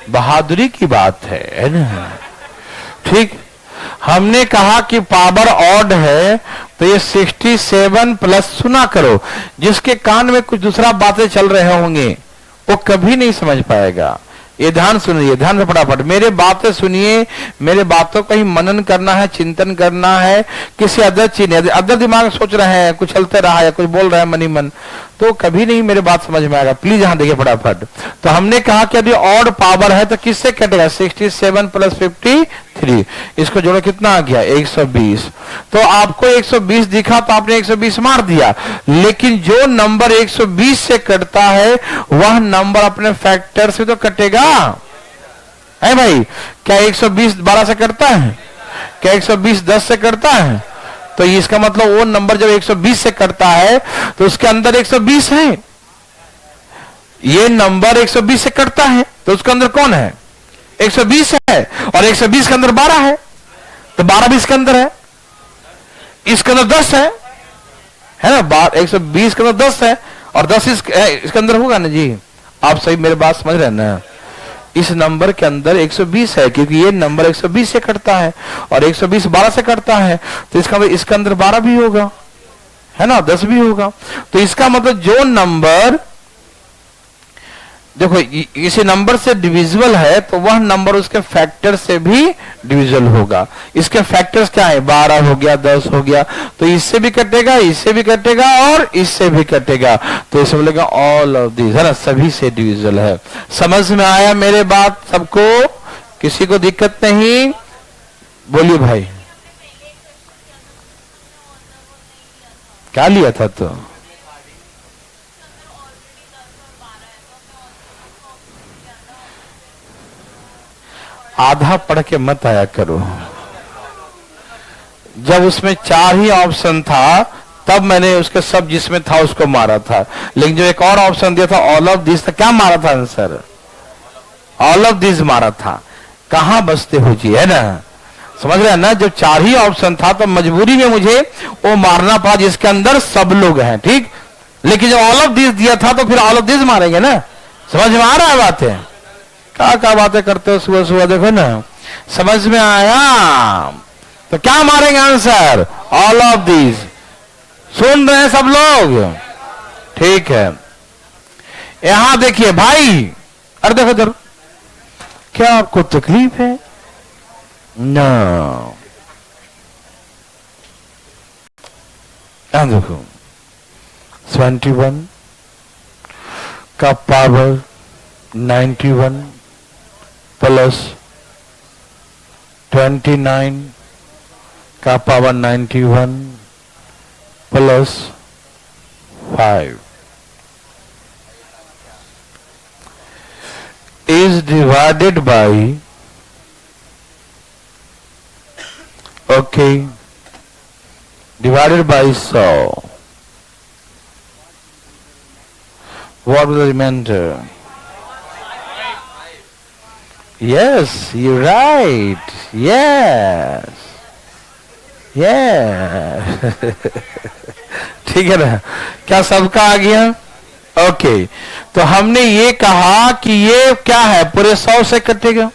बहादुरी की बात है ना? ठीक। हमने कहा कि पावर ऑड है, तो ये 67 प्लस, सुना करो, जिसके कान में कुछ दूसरा बातें चल रहे होंगे वो कभी नहीं समझ पाएगा। ये ध्यान सुनिए, ध्यान से फटाफट मेरे बातें सुनिए, मेरे बातों का ही मनन करना है, चिंतन करना है। किसी अदर चीज अदर दिमाग सोच रहे हैं, कुछ चलते रहा है, कुछ बोल रहे हैं मनी मन, तो कभी नहीं मेरे बात समझ में आएगा। प्लीज यहां देखिए फटाफट। तो हमने कहा कि यदि ऑड पावर है तो किससे कटेगा? 67 प्लस 53, इसको जोड़ो कितना आ गया? 120। तो आपको 120 दिखा तो आपने 120 मार दिया, लेकिन जो नंबर 120 से कटता है वह नंबर अपने फैक्टर से तो कटेगा है भाई। क्या 120 12 से कटता है? क्या 120 10 से कटता है? तो इसका मतलब वो नंबर जब 120 से कटता है तो उसके अंदर 120 है। ये नंबर 120 से कटता है तो उसके अंदर कौन है? 120 है, और 120 के अंदर 12 है, तो 12 भी इसके अंदर है, इसके अंदर 10 है ना? 120 के अंदर 10 है और 10 इसके अंदर होगा ना जी? आप सही मेरे बात समझ रहे हैं ना? इस नंबर के अंदर 120 है, क्योंकि ये नंबर 120 से कटता है और 120 12 से कटता है, तो इसका अंदर 12 भी होगा, है ना? 10 भी होगा। तो इसका मतलब जो नंबर देखो इसी नंबर से डिविजिबल है तो वह नंबर उसके फैक्टर से भी डिविजिबल होगा। इसके फैक्टर्स क्या है? 12 हो गया, 10 हो गया, तो इससे भी कटेगा, इससे भी कटेगा और इससे भी कटेगा, तो इसे बोलेगा ऑल ऑफ दिस, है ना? सभी से डिविजिबल है। समझ में आया मेरे बात सबको? किसी को दिक्कत नहीं? बोलिए भाई, क्या लिया था? तो आधा पढ़ के मत आया करो। जब उसमें 4 ही ऑप्शन था तब मैंने उसके सब जिसमें था उसको मारा था, लेकिन जो एक और ऑप्शन दिया था ऑल ऑफ दिस, क्या मारा था आंसर? ऑल ऑफ दिस मारा था। कहां बसते हो जी, है ना? समझ रहे हैं ना? जब 4 ही ऑप्शन था तो मजबूरी में मुझे वो मारना पड़ा जिसके अंदर सब लोग हैं, ठीक। लेकिन जब ऑल ऑफ दिस दिया था तो फिर ऑल ऑफ दिस मारेंगे ना? समझ में आ रहा है बात है? क्या बातें करते हो सुबह सुबह, देखो ना। समझ में आया? तो क्या मारेंगे आंसर? All of these. सुन रहे हैं सब लोग? ठीक है। यहां देखिए भाई, अरे देखो इधर, क्या आपको तकलीफ है? ना, यहां देखो 21 का पावर 91 प्लस 29 का power 91 plus 5 is divided by, okay, divided by 100. What will the remainder? Yes, you're right. Yes. Yeah. ठीक है ना? क्या सबका आ गया? ओके। तो हमने ये कहा कि ये क्या है, पूरे 100 से कटेगा।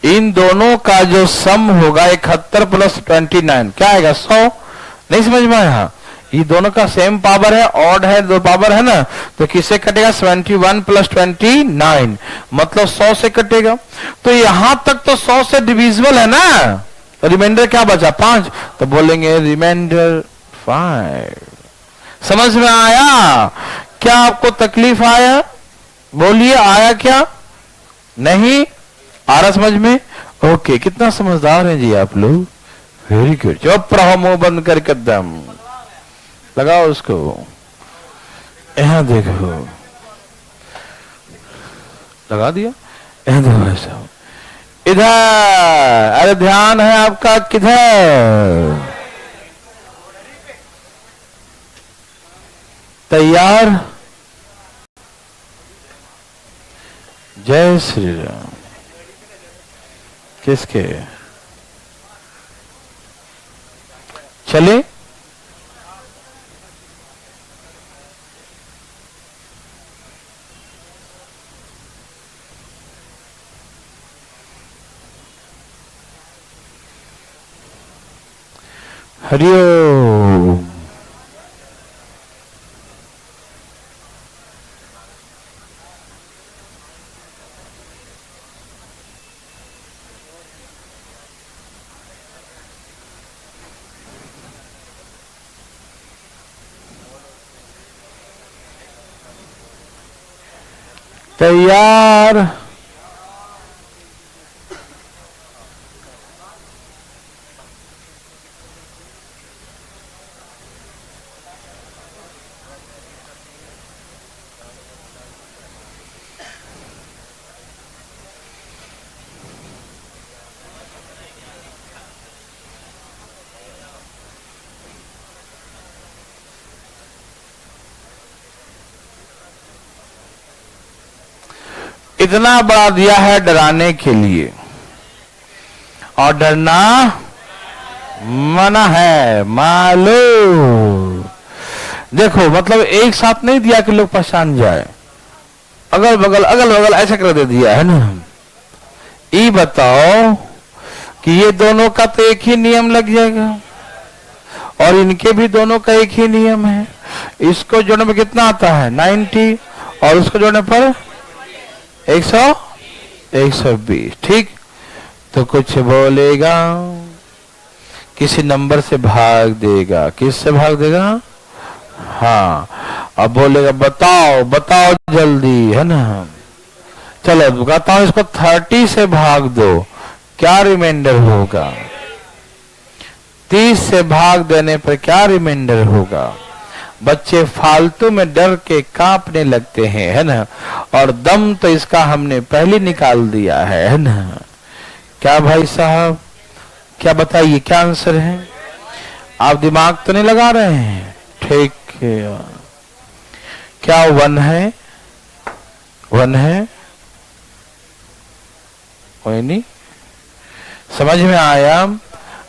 इन दोनों का जो सम होगा 71 प्लस 29 क्या आएगा? 100। नहीं समझ में आया? ये दोनों का सेम पावर है, ऑड है, दो पावर है ना, तो किससे कटेगा? 71 प्लस 29 मतलब 100 से कटेगा। तो यहां तक तो 100 से डिविजिबल है ना, तो रिमाइंडर क्या बचा? 5। तो बोलेंगे रिमाइंडर 5। समझ में आया? क्या आपको तकलीफ आया? बोलिए, आया क्या? नहीं आ रहा समझ में? ओके, कितना समझदार हैं जी आप लोग। Very good. चुप रहो, मुंह बंद करके दम लगाओ उसको। यहां देखो, लगा दिया? यहां देखो ऐसा, इधर। अरे ध्यान है आपका किधर? तैयार? जय श्री राम। किसके? चले? हरिओम। तैयार? इतना बड़ा दिया है डराने के लिए, और डरना मना है, मालूम। देखो मतलब एक साथ नहीं दिया कि लोग पहचान जाए, अगल बगल ऐसा कर दे दिया है ना। ये बताओ कि ये दोनों का तो एक ही नियम लग जाएगा, और इनके भी दोनों का एक ही नियम है। इसको जोड़ने में कितना आता है? 90, और उसको जोड़ने पर 120। ठीक, तो कुछ बोलेगा, किसी नंबर से भाग देगा। किससे भाग देगा? हाँ, अब बोलेगा बताओ बताओ जल्दी, है ना। चलो कहता हूं इसको 30 से भाग दो, क्या रिमाइंडर होगा? 30 से भाग देने पर क्या रिमाइंडर होगा? बच्चे फालतू में डर के कांपने लगते हैं, है ना, और दम तो इसका हमने पहले निकाल दिया है ना। क्या भाई साहब, क्या बताइए, क्या आंसर है? आप दिमाग तो नहीं लगा रहे हैं? ठीक है, क्या 1 है? 1 है? कोई नहीं, समझ में आया?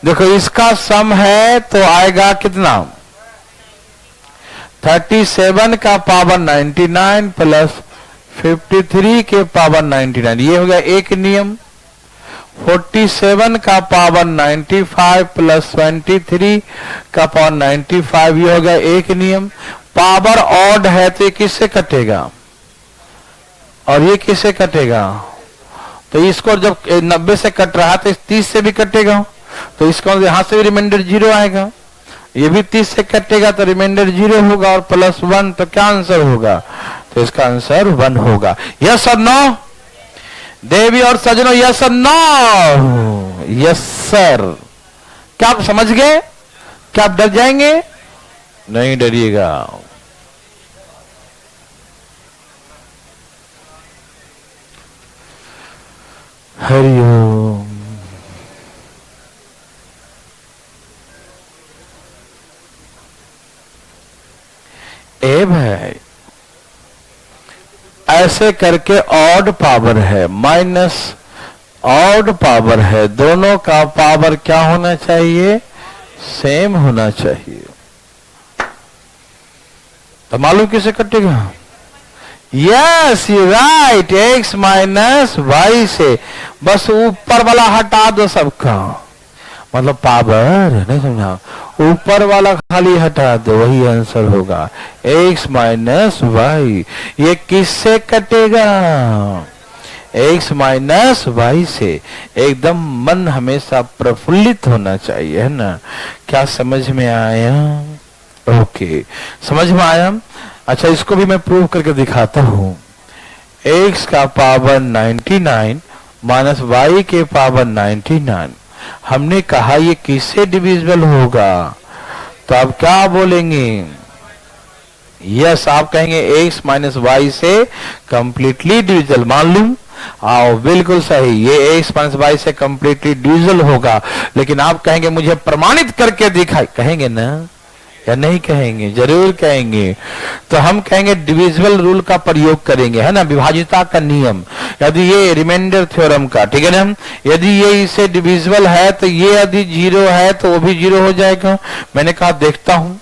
देखो इसका सम है तो आएगा कितना? 37 का पावर 99 प्लस 53 के पावर 99, ये हो गया एक नियम। 47 का पावर 95 प्लस 23 का पावर 95, ये हो गया एक नियम। पावर ऑड है तो ये किससे कटेगा और ये किससे कटेगा? तो इसको जब 90 से कट रहा तो 30 से भी कटेगा, तो इसको यहां से भी रिमाइंडर 0 आएगा। ये भी 30 से कटेगा तो रिमाइंडर 0 होगा और प्लस 1, तो क्या आंसर होगा? तो इसका आंसर 1 होगा। यस और नो देवी और सजनों, यस और नो? Yes sir. क्या आप समझ गए? क्या आप डर जाएंगे? नहीं डरिएगा। हरिओम। ए भाई, ऐसे करके ऑड पावर है माइनस ऑड पावर है, दोनों का पावर क्या होना चाहिए? सेम होना चाहिए। तो मालूम किसे कटेगा? Yes you right, x minus y से। बस ऊपर वाला हटा दो सबका, मतलब पावर नहीं समझा, ऊपर वाला खाली हटा दो, वही आंसर होगा x माइनस वाई। ये किससे कटेगा? x माइनस वाई से। एकदम मन हमेशा प्रफुल्लित होना चाहिए, है ना? क्या समझ में आया? ओके, समझ में आया। अच्छा, इसको भी मैं प्रूव करके दिखाता हूं। x का पावर 99 माइनस वाई के पावर 99, हमने कहा ये किससे डिविजिबल होगा? तो आप क्या बोलेंगे? यस, आप कहेंगे x माइनस वाई से कंप्लीटली डिविजिबल। मालूम? आओ, बिल्कुल सही, ये x माइनस वाई से कंप्लीटली डिविजिबल होगा। लेकिन आप कहेंगे मुझे प्रमाणित करके दिखाई, कहेंगे ना या नहीं कहेंगे? जरूर कहेंगे। तो हम कहेंगे डिविजिबल रूल का प्रयोग करेंगे, है ना, विभाज्यता का नियम। यदि ये रिमाइंडर थ्योरम का, ठीक है ना, यदि ये इसे डिविजिबल है तो ये यदि 0 है तो वो भी 0 हो जाएगा। मैंने कहा देखता हूं,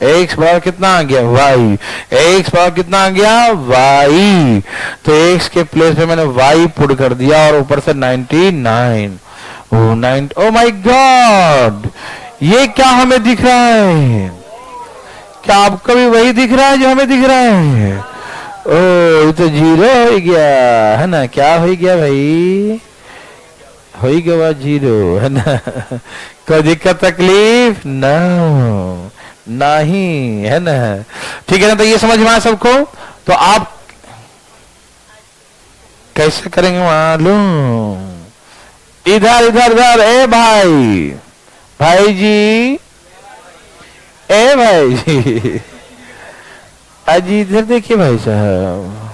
x बराबर कितना आ गया? y। x बराबर कितना आ गया? y। तो x के प्लेस पे मैंने y पुट कर दिया और ऊपर से 99। ओ माय गॉड, ये क्या हमें दिख रहा है? क्या आपको भी वही दिख रहा है जो हमें दिख रहा है? ओ, ये तो 0 हो गया, है ना? क्या हो गया भाई? हो गया 0, है ना? कोई दिक्कत तकलीफ नहीं, है ना? ठीक है ना? तो ये समझ में आया सबको? तो आप कैसे करेंगे मालूम? इधर इधर इधर, ए भाई, भाई जी, ए भाई जी, आज इधर देखिए भाई साहब,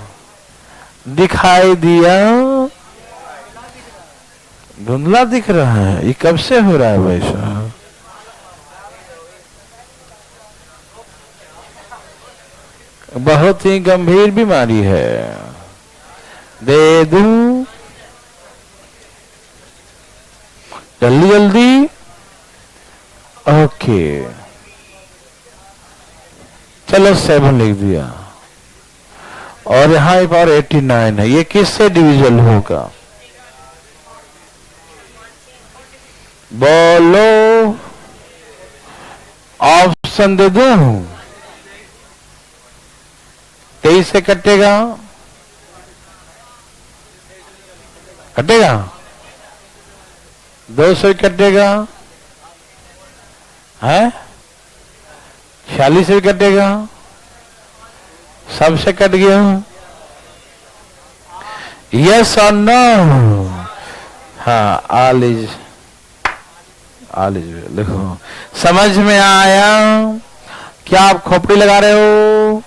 दिखाई दिया? धुंधला दिख रहा है। ये कब से हो रहा है भाई साहब? बहुत ही गंभीर बीमारी है। दे दूं जल्दी जल्दी? ओके, चलो 7 लिख दिया और यहां पावर 89 है। ये किससे डिविजिबल होगा? बोलो, ऑप्शन दे दूं? 23 से कटेगा? कटेगा? 2 से कटेगा? है 46 से कटेगा? सबसे कट गया? यस और नो? हाँ, ऑल इज लिखो। समझ में आया? क्या आप खोपड़ी लगा रहे हो?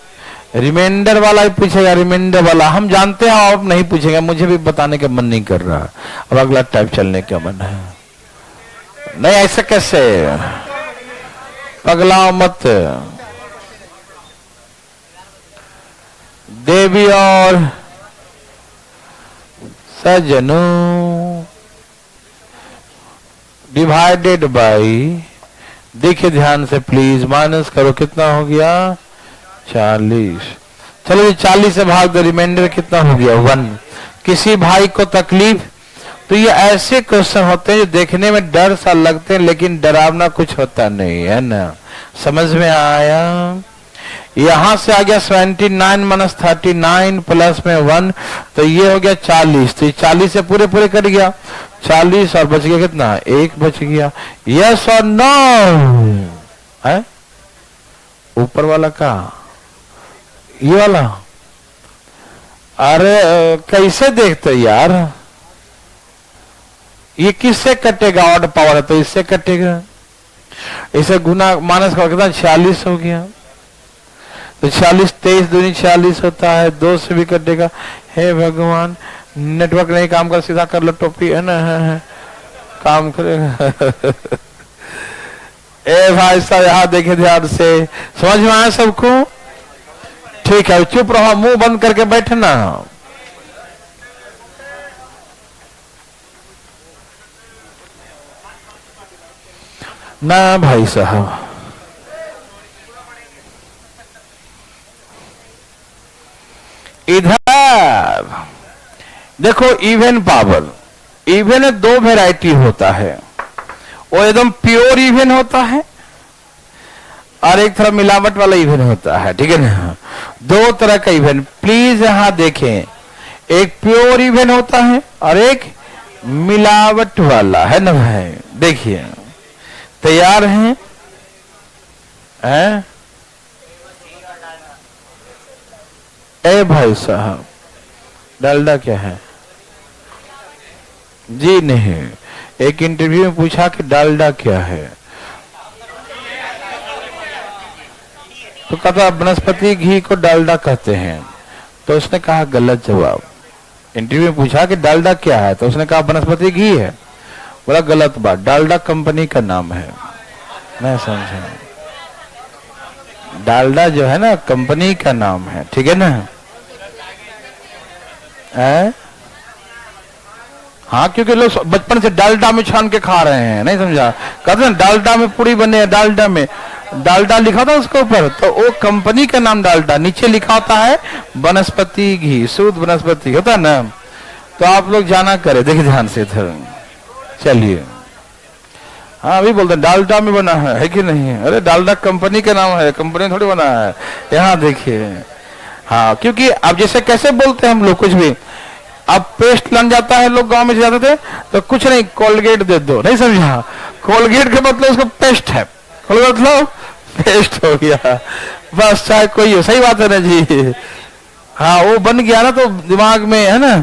रिमाइंडर वाला ही पूछेगा, रिमाइंडर वाला हम जानते हैं, आप नहीं पूछेगा। मुझे भी बताने का मन नहीं कर रहा, अब अगला टाइप चलने का मन है। नहीं, ऐसे कैसे? पगला मत। देवी और सजनों, डिवाइडेड बाई, देखिए ध्यान से प्लीज, माइनस करो, कितना हो गया? 40। चलो 40 से भाग दो, रिमाइंडर कितना हो गया 1। किसी भाई को तकलीफ? तो ये ऐसे क्वेश्चन होते हैं जो देखने में डर सा लगते हैं लेकिन डरावना कुछ होता नहीं है ना। समझ में आया? यहां से आ गया 79 माइनस 39 प्लस में 1, तो ये हो गया 40। तो 40 से पूरे पूरे कट गया 40 और बच गया कितना? 1 बच गया। यस और नो है? ऊपर वाला का ये वाला? अरे कैसे देखते यार, ये किससे कटेगा? ऑड पावर है तो इससे कटेगा। इसे गुना माइनस का कितना? 46 हो गया। तो 40 23 दूनी 40 होता है, 2 से भी कटेगा। हे भगवान, नेटवर्क नहीं काम कर, सीधा कर लो टोपी, है ना? है। काम करेगा। ए भाई साहब यहां देखे ध्यान से, समझ में आया सबको? ठीक है, चुप रहो, मुंह बंद करके बैठना ना भाई साहब। इधर देखो, इवन पावर, इवन में 2 वैरायटी होता है। वो एकदम प्योर इवन होता है और एक तरह मिलावट वाला इवन होता है, ठीक है ना? 2 तरह का इवन प्लीज यहां देखें, एक प्योर इवन होता है और एक मिलावट वाला, है ना भाई? देखिए, तैयार हैं? ए भाई साहब, डालडा क्या है? जी नहीं, एक इंटरव्यू में पूछा कि डालडा क्या है, तो कहता वनस्पति घी को डालडा कहते हैं। तो उसने कहा गलत जवाब। इंटरव्यू में पूछा कि डालडा क्या है, तो उसने कहा वनस्पति घी है। बोला गलत बात, डालडा कंपनी का नाम है। मैं समझा, डालडा जो है ना कंपनी का नाम है, ठीक है ना? हाँ, क्योंकि लोग बचपन से डालडा में छान के खा रहे हैं, नहीं समझा? कहते हैं डालडा में पूरी बने, डालडा में डालडा लिखा था उसके ऊपर, तो वो कंपनी का नाम डालडा, नीचे लिखा होता है वनस्पति घी, शुद्ध वनस्पति होता है ना। तो आप लोग जाना करे, देखिए ध्यान से इधर। चलिए, हाँ अभी बोलते हैं डालडा में बना है कि नहीं? अरे डालडा कंपनी का नाम है, कंपनी थोड़ी बना है। यहाँ देखिए, हाँ, क्योंकि अब जैसे कैसे बोलते हैं हम लोग कुछ भी, अब पेस्ट लग जाता है, लोग गांव में जाते थे तो कुछ नहीं, कोलगेट दे दो, नहीं समझा? कोलगेट के मतलब उसको पेस्ट है, मतलब पेस्ट हो गया बस, चाहे कोई हो। सही बात है ना जी? हाँ, वो बन गया ना तो दिमाग में, है ना?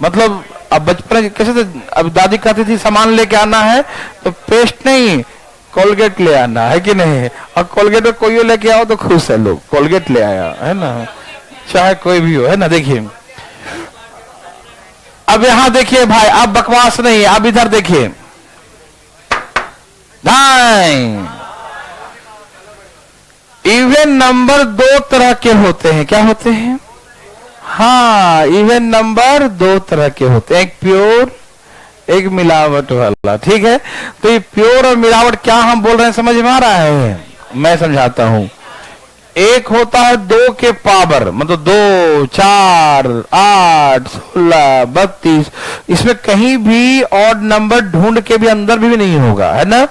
मतलब अब बचपन कैसे थे, अब दादी कहती थी सामान लेके आना है तो पेस्ट नहीं, कोलगेट ले आना है कि नहीं? और कोलगेट में कोई लेके आओ तो खुश है लोग, कोलगेट ले आया, है ना? चाहे कोई भी हो, है ना? देखिए, अब यहां देखिए भाई, अब बकवास नहीं, अब इधर देखिए। इवन नंबर 2 तरह के होते हैं। क्या होते हैं? हाँ, इवन नंबर 2 तरह के होते हैं, एक प्योर, एक मिलावट वाला, ठीक है? तो ये प्योर और मिलावट क्या हम बोल रहे हैं, समझ में आ रहा है? मैं समझाता हूं। एक होता है 2 के पावर, मतलब 2, 4, 8, 16, 32, इसमें कहीं भी ऑड नंबर ढूंढ के भी अंदर भी नहीं होगा, है ना?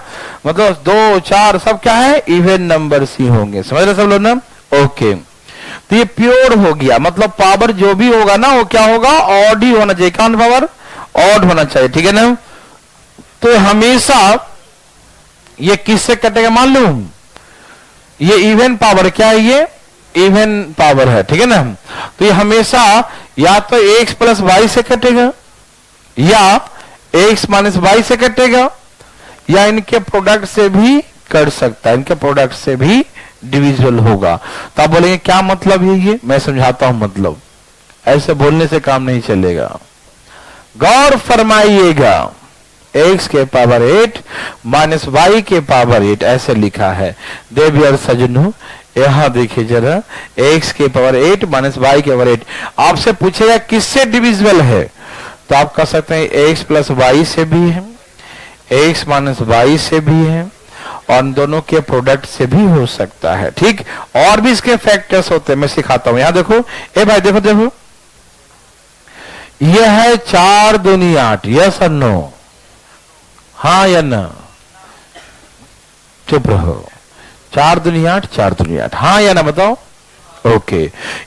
मतलब 2, 4 सब क्या है? इवन नंबर ही होंगे। समझ रहे सब लोग ना? ओके, तो ये प्योर हो गया, मतलब पावर जो भी होगा ना वो क्या होगा? ऑड ही होना चाहिए। कौन पावर? ऑड होना चाहिए, ठीक है ना? तो हमेशा ये किससे कटेगा मालूम? ये इवन पावर, क्या है ये? इवन पावर है, ठीक है ना? तो ये हमेशा या तो x प्लस वाई से कटेगा, या x माइनस वाई से कटेगा, या इनके प्रोडक्ट से भी कर सकता है, इनके प्रोडक्ट से भी डिविजिबल होगा। तो आप बोलेंगे क्या मतलब है ये? मैं समझाता हूं मतलब, ऐसे बोलने से काम नहीं चलेगा। गौर फरमाइएगा, x के पावर 8 माइनस वाई के पावर 8 ऐसे लिखा है। देवी और सजनों, यहां देखिए जरा, x के पावर 8 माइनस वाई के पावर 8 आपसे पूछेगा किससे डिविजिबल है, तो आप कह सकते हैं x प्लस वाई से भी है, x माइनस वाई से भी है, और दोनों के प्रोडक्ट से भी हो सकता है। ठीक, और भी इसके फैक्टर्स होते हैं, मैं सिखाता हूं। यहां देखो, ए भाई देखो देखो, यह है 4 दूनी 8, यस और नो, हाँ या ना? चुप रहो। 4 दूनी 8, 4 दूनी 8, हाँ या ना बताओ? ओके,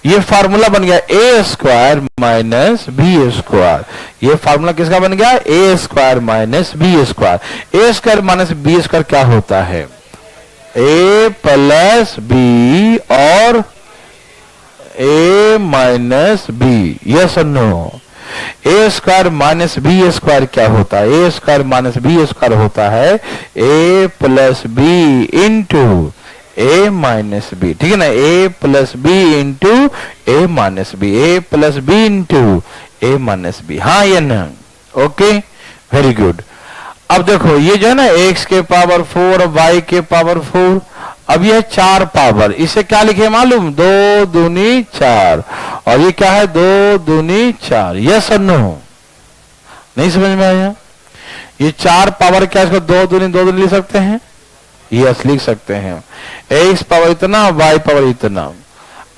ये फार्मूला बन गया ए स्क्वायर माइनस बी स्क्वायर। ये फार्मूला किसका बन गया? ए स्क्वायर माइनस बी स्क्वायर। ए स्क्वायर माइनस बी स्क्वायर क्या होता है? ए प्लस बी और ए माइनस बी, यस और नो? ए स्क्वायर माइनस बी स्क्वायर क्या होता है? A square minus b square होता है A plus B into A minus B. ठीक है ना? ए प्लस बी इंटू ए माइनस बी, ए प्लस बी इंटू ए माइनस बी, हाँ या ना? Okay, very good. अब देखो, ये जो है ना x के पावर 4 और y के पावर 4, अब ये 4 पावर, इसे क्या लिखे मालूम? 2 दूनी 4, और ये क्या है? 2 दूनी 4, यस और नो? नहीं समझ में आया? ये 4 पावर क्या, इसको 2 दूनी लिख सकते हैं? यस, लिख सकते हैं। x पावर इतना, y पावर इतना।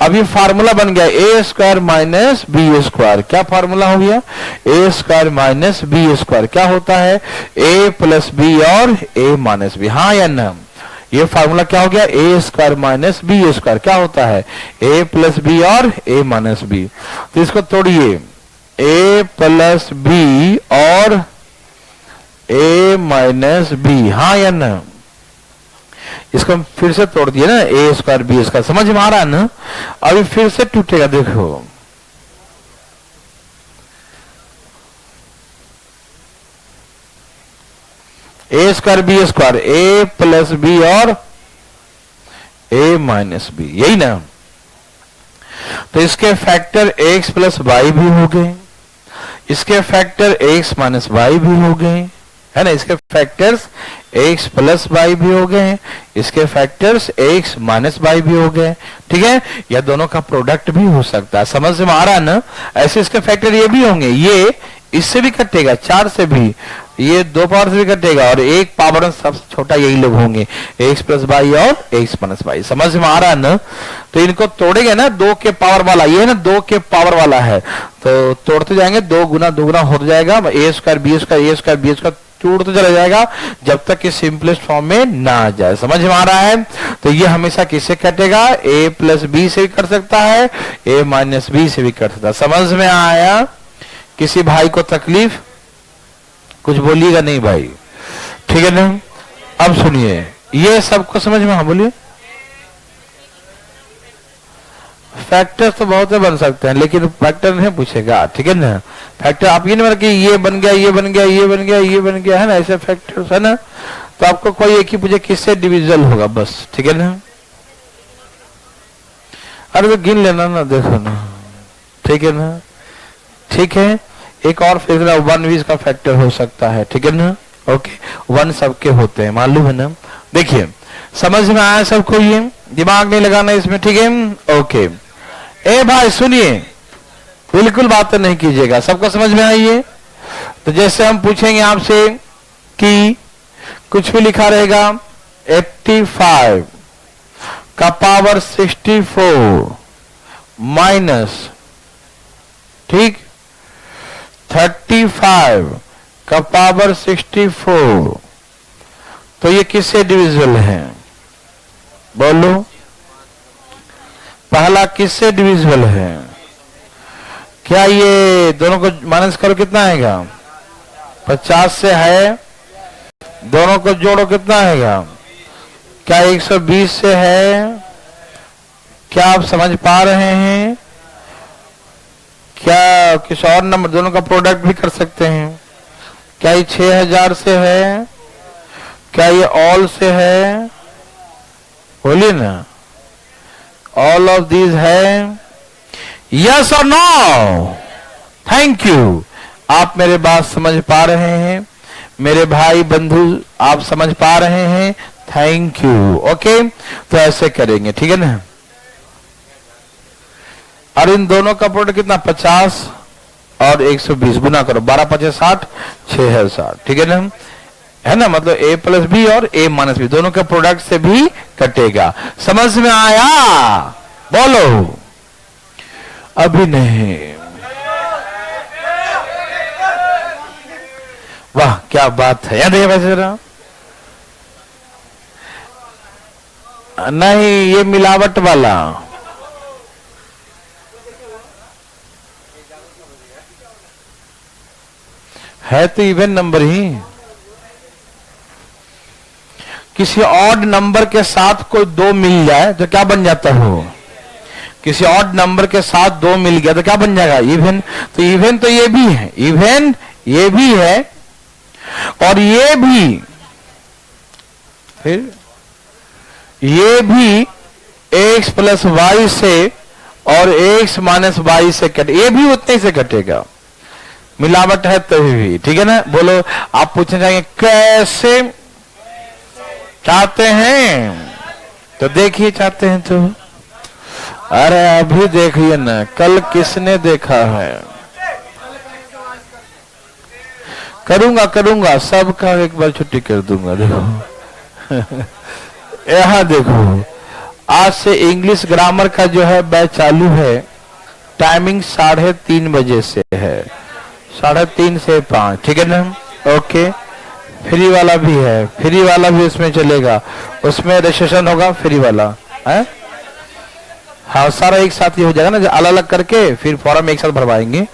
अब ये फार्मूला बन गया ए स्क्वायर माइनस बी स्क्वायर। क्या फार्मूला हो गया? ए स्क्वायर माइनस बी स्क्वायर क्या होता है? ए प्लस बी और ए माइनस बी, हाँ या ना? ये फार्मूला क्या हो गया? ए स्क्वायर माइनस बी स्क्वायर क्या होता है? ए प्लस बी और ए माइनस बी। तो इसको तोड़िए, ए प्लस बी और ए माइनस बी, हाँ या ना? इसको हम फिर से तोड़ दिए ना, ए स्क्वायर बी स्क्वायर, समझ में आ रहा है ना? अभी फिर से टूटेगा, देखो ए स्क्वायर बी स्क्वायर, ए प्लस बी और ए माइनस बी, यही ना? तो इसके फैक्टर x प्लस वाई भी हो गए, इसके फैक्टर x माइनस वाई भी हो गए, है ना? इसके फैक्टर्स x प्लस वाई भी हो गए, इसके फैक्टर्स x माइनस वाई भी हो गए। ठीक है, या दोनों का प्रोडक्ट भी हो सकता है, समझ में आ रहा है ना? ऐसे इसके फैक्टर ये भी होंगे, ये इससे भी कटेगा, 4 से भी, ये 2 पावर से भी कटेगा, और 1 पावर सबसे छोटा यही लोग होंगे, x प्लस वाई और x माइनस वाई। समझ में आ रहा है ना? तो इनको तोड़ेंगे ना, 2 के पावर वाला, ये ना 2 के पावर वाला है, तो तोड़ते जाएंगे, 2 गुना 2 गुना हो जाएगा, ए स्क्वायर बी स्क्वायर, ए स्क्वायर बी स्क्वायर टूटते चला जाएगा जब तक कि सिंपलेस्ट फॉर्म में ना आ जाए। समझ में आ रहा है? तो ये हमेशा किससे कटेगा? ए प्लस बी से भी कर सकता है, ए माइनस बी से भी कर सकता है। समझ में आया? किसी भाई को तकलीफ? कुछ बोलिएगा नहीं भाई, ठीक है ना? अब सुनिए, ये सबको समझ में? हाँ बोलिए। फैक्टर तो बहुत बन सकते हैं, लेकिन फैक्टर नहीं पूछेगा, ठीक है ना? फैक्टर आप ये नहीं कि ये बन गया, ये बन गया, ये बन गया, ये बन गया, है ना? ऐसे फैक्टर्स है ना? तो आपको कोई एक ही पूछे किससे डिविजल होगा, बस, ठीक है ना? अरे तो गिन लेना ना, देखो ना, ठीक है ना? ठीक है, एक और फिर 1 भी इसका फैक्टर हो सकता है, ठीक है ना? ओके, 1 सबके होते हैं, मालूम है ना? देखिए, समझ में आया सबको? ये दिमाग नहीं लगाना इसमें, ठीक है? ओके, ए भाई सुनिए, बिल्कुल बातें नहीं कीजिएगा, सबको समझ में आई है? तो जैसे हम पूछेंगे आपसे कि कुछ भी लिखा रहेगा 85 का पावर 64 माइनस, ठीक, 35 का पावर 64, तो ये किससे डिविजिबल है? बोलो, पहला किससे डिविजिबल है? क्या ये दोनों को माइनस करो, कितना आएगा? 50 से है, दोनों को जोड़ो, कितना आएगा? क्या 120 से है? क्या आप समझ पा रहे हैं? क्या किसी और नंबर दोनों का प्रोडक्ट भी कर सकते हैं? क्या ये 6000 से है? क्या ये ऑल से है? बोलिए ना, ऑल ऑफ दीज है? यस और नो? थैंक यू, आप मेरे बात समझ पा रहे हैं, मेरे भाई बंधु आप समझ पा रहे हैं, थैंक यू। ओके, तो ऐसे करेंगे, ठीक है ना? और इन दोनों का प्रोडक्ट कितना? 50 और 120 गुना करो, 12 5 60, 6 है 60, ठीक है ना? है ना, मतलब a प्लस बी और a माइनस बी दोनों के प्रोडक्ट से भी कटेगा। समझ में आया? बोलो। अभी नहीं। वाह क्या बात है। याद है वैसे जरा नहीं, ये मिलावट वाला है तो इवन नंबर ही। किसी ऑड नंबर के साथ कोई दो मिल जाए तो क्या बन जाता है वो? किसी ऑड नंबर के साथ दो मिल गया तो क्या बन जाएगा? इवन। तो इवन तो ये भी है, इवन ये भी है और ये भी, फिर ये भी x प्लस वाई से और x माइनस वाई से कटे, ये भी उतने से कटेगा। मिलावट है तभी भी, ठीक है ना। बोलो। आप पूछना चाहेंगे कैसे चाहते हैं, तो देखिए चाहते हैं तो। अरे अभी देखिए ना, कल किसने देखा है? करूंगा सबका एक बार छुट्टी कर दूंगा। देखो यहाँ देखो, आज से इंग्लिश ग्रामर का जो है बैच चालू है। टाइमिंग 3:30 बजे से है, 3:30 से 5, ठीक है ना। ओके। फ्री वाला भी है, फ्री वाला भी उसमें चलेगा, उसमें रजिस्ट्रेशन होगा फ्री वाला है। हाँ सारा एक साथ ही हो जाएगा ना, अलग अलग करके फिर फॉर्म एक साथ भरवाएंगे,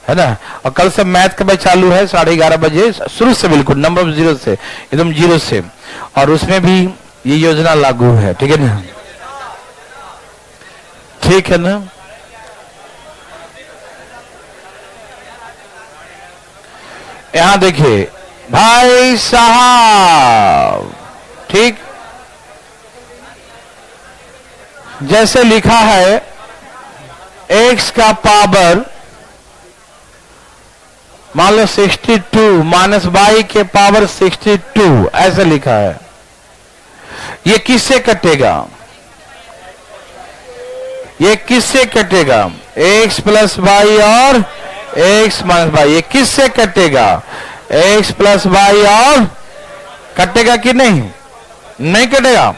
है ना। और कल से मैथ का बैच चालू है 11:30 बजे शुरू से, बिल्कुल नंबर 0 से, एकदम 0 से। और उसमें भी ये योजना लागू है, ठीक है ना। ठीक है ना। यहां देखिए भाई साहब, ठीक जैसे लिखा है x का पावर मान लो 62 माइनस y के पावर 62 ऐसे लिखा है। ये किससे कटेगा? ये किससे कटेगा? x प्लस वाई और x माइनस वाई। ये किससे कटेगा? x प्लस वाई और कटेगा कि नहीं? नहीं कटेगा।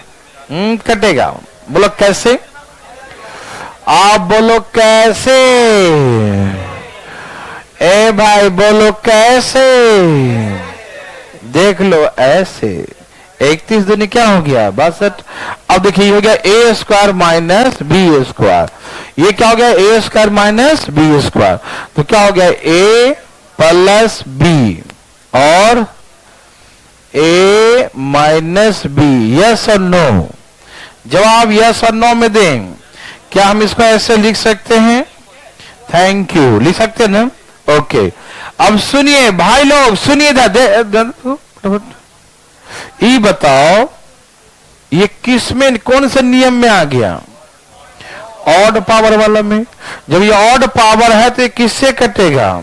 कटेगा। बोलो कैसे? आप बोलो कैसे? ए भाई बोलो कैसे? देख लो ऐसे। 31 दूनी क्या हो गया? 62। अब देखिए हो गया a square minus b square. ये क्या हो गया? a square minus b square. तो क्या हो गया? a प्लस बी और a माइनस बी। यस और नो? जवाब यस और नो में दें। क्या हम इसको ऐसे लिख सकते हैं? Thank you. लिख सकते हैं ना? ओके। अब सुनिए भाई लोग, सुनिए ये बताओ ये किस में, कौन से नियम में आ गया? ऑड पावर वाला में। जब ये ऑड पावर है तो ये किससे कटेगा?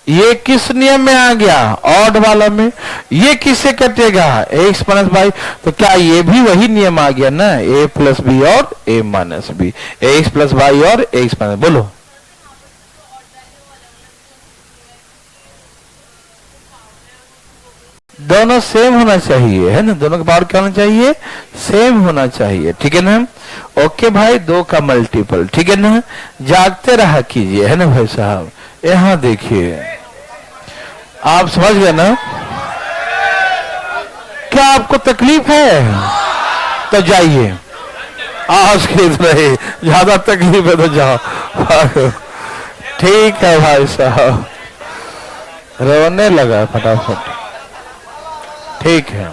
ये किस नियम में आ गया? ऑड वाला में। ये किससे कटेगा? x minus y. तो क्या ये भी वही नियम आ गया ना, a प्लस बी और a minus b, x plus y और x माइनस। बोलो दोनों सेम होना चाहिए, है ना। दोनों का पावर क्या होना चाहिए? सेम होना चाहिए, ठीक है ना। ओके भाई, 2 का मल्टीपल, ठीक है ना। जागते रहा कीजिए, है ना भाई साहब। यहां देखिए, आप समझ गए ना? क्या आपको तकलीफ है? तो जाइए, आज खरीद रहे। ज्यादा तकलीफ है तो जाओ। ठीक है भाई साहब, रोने लगा फटाफट। ठीक है।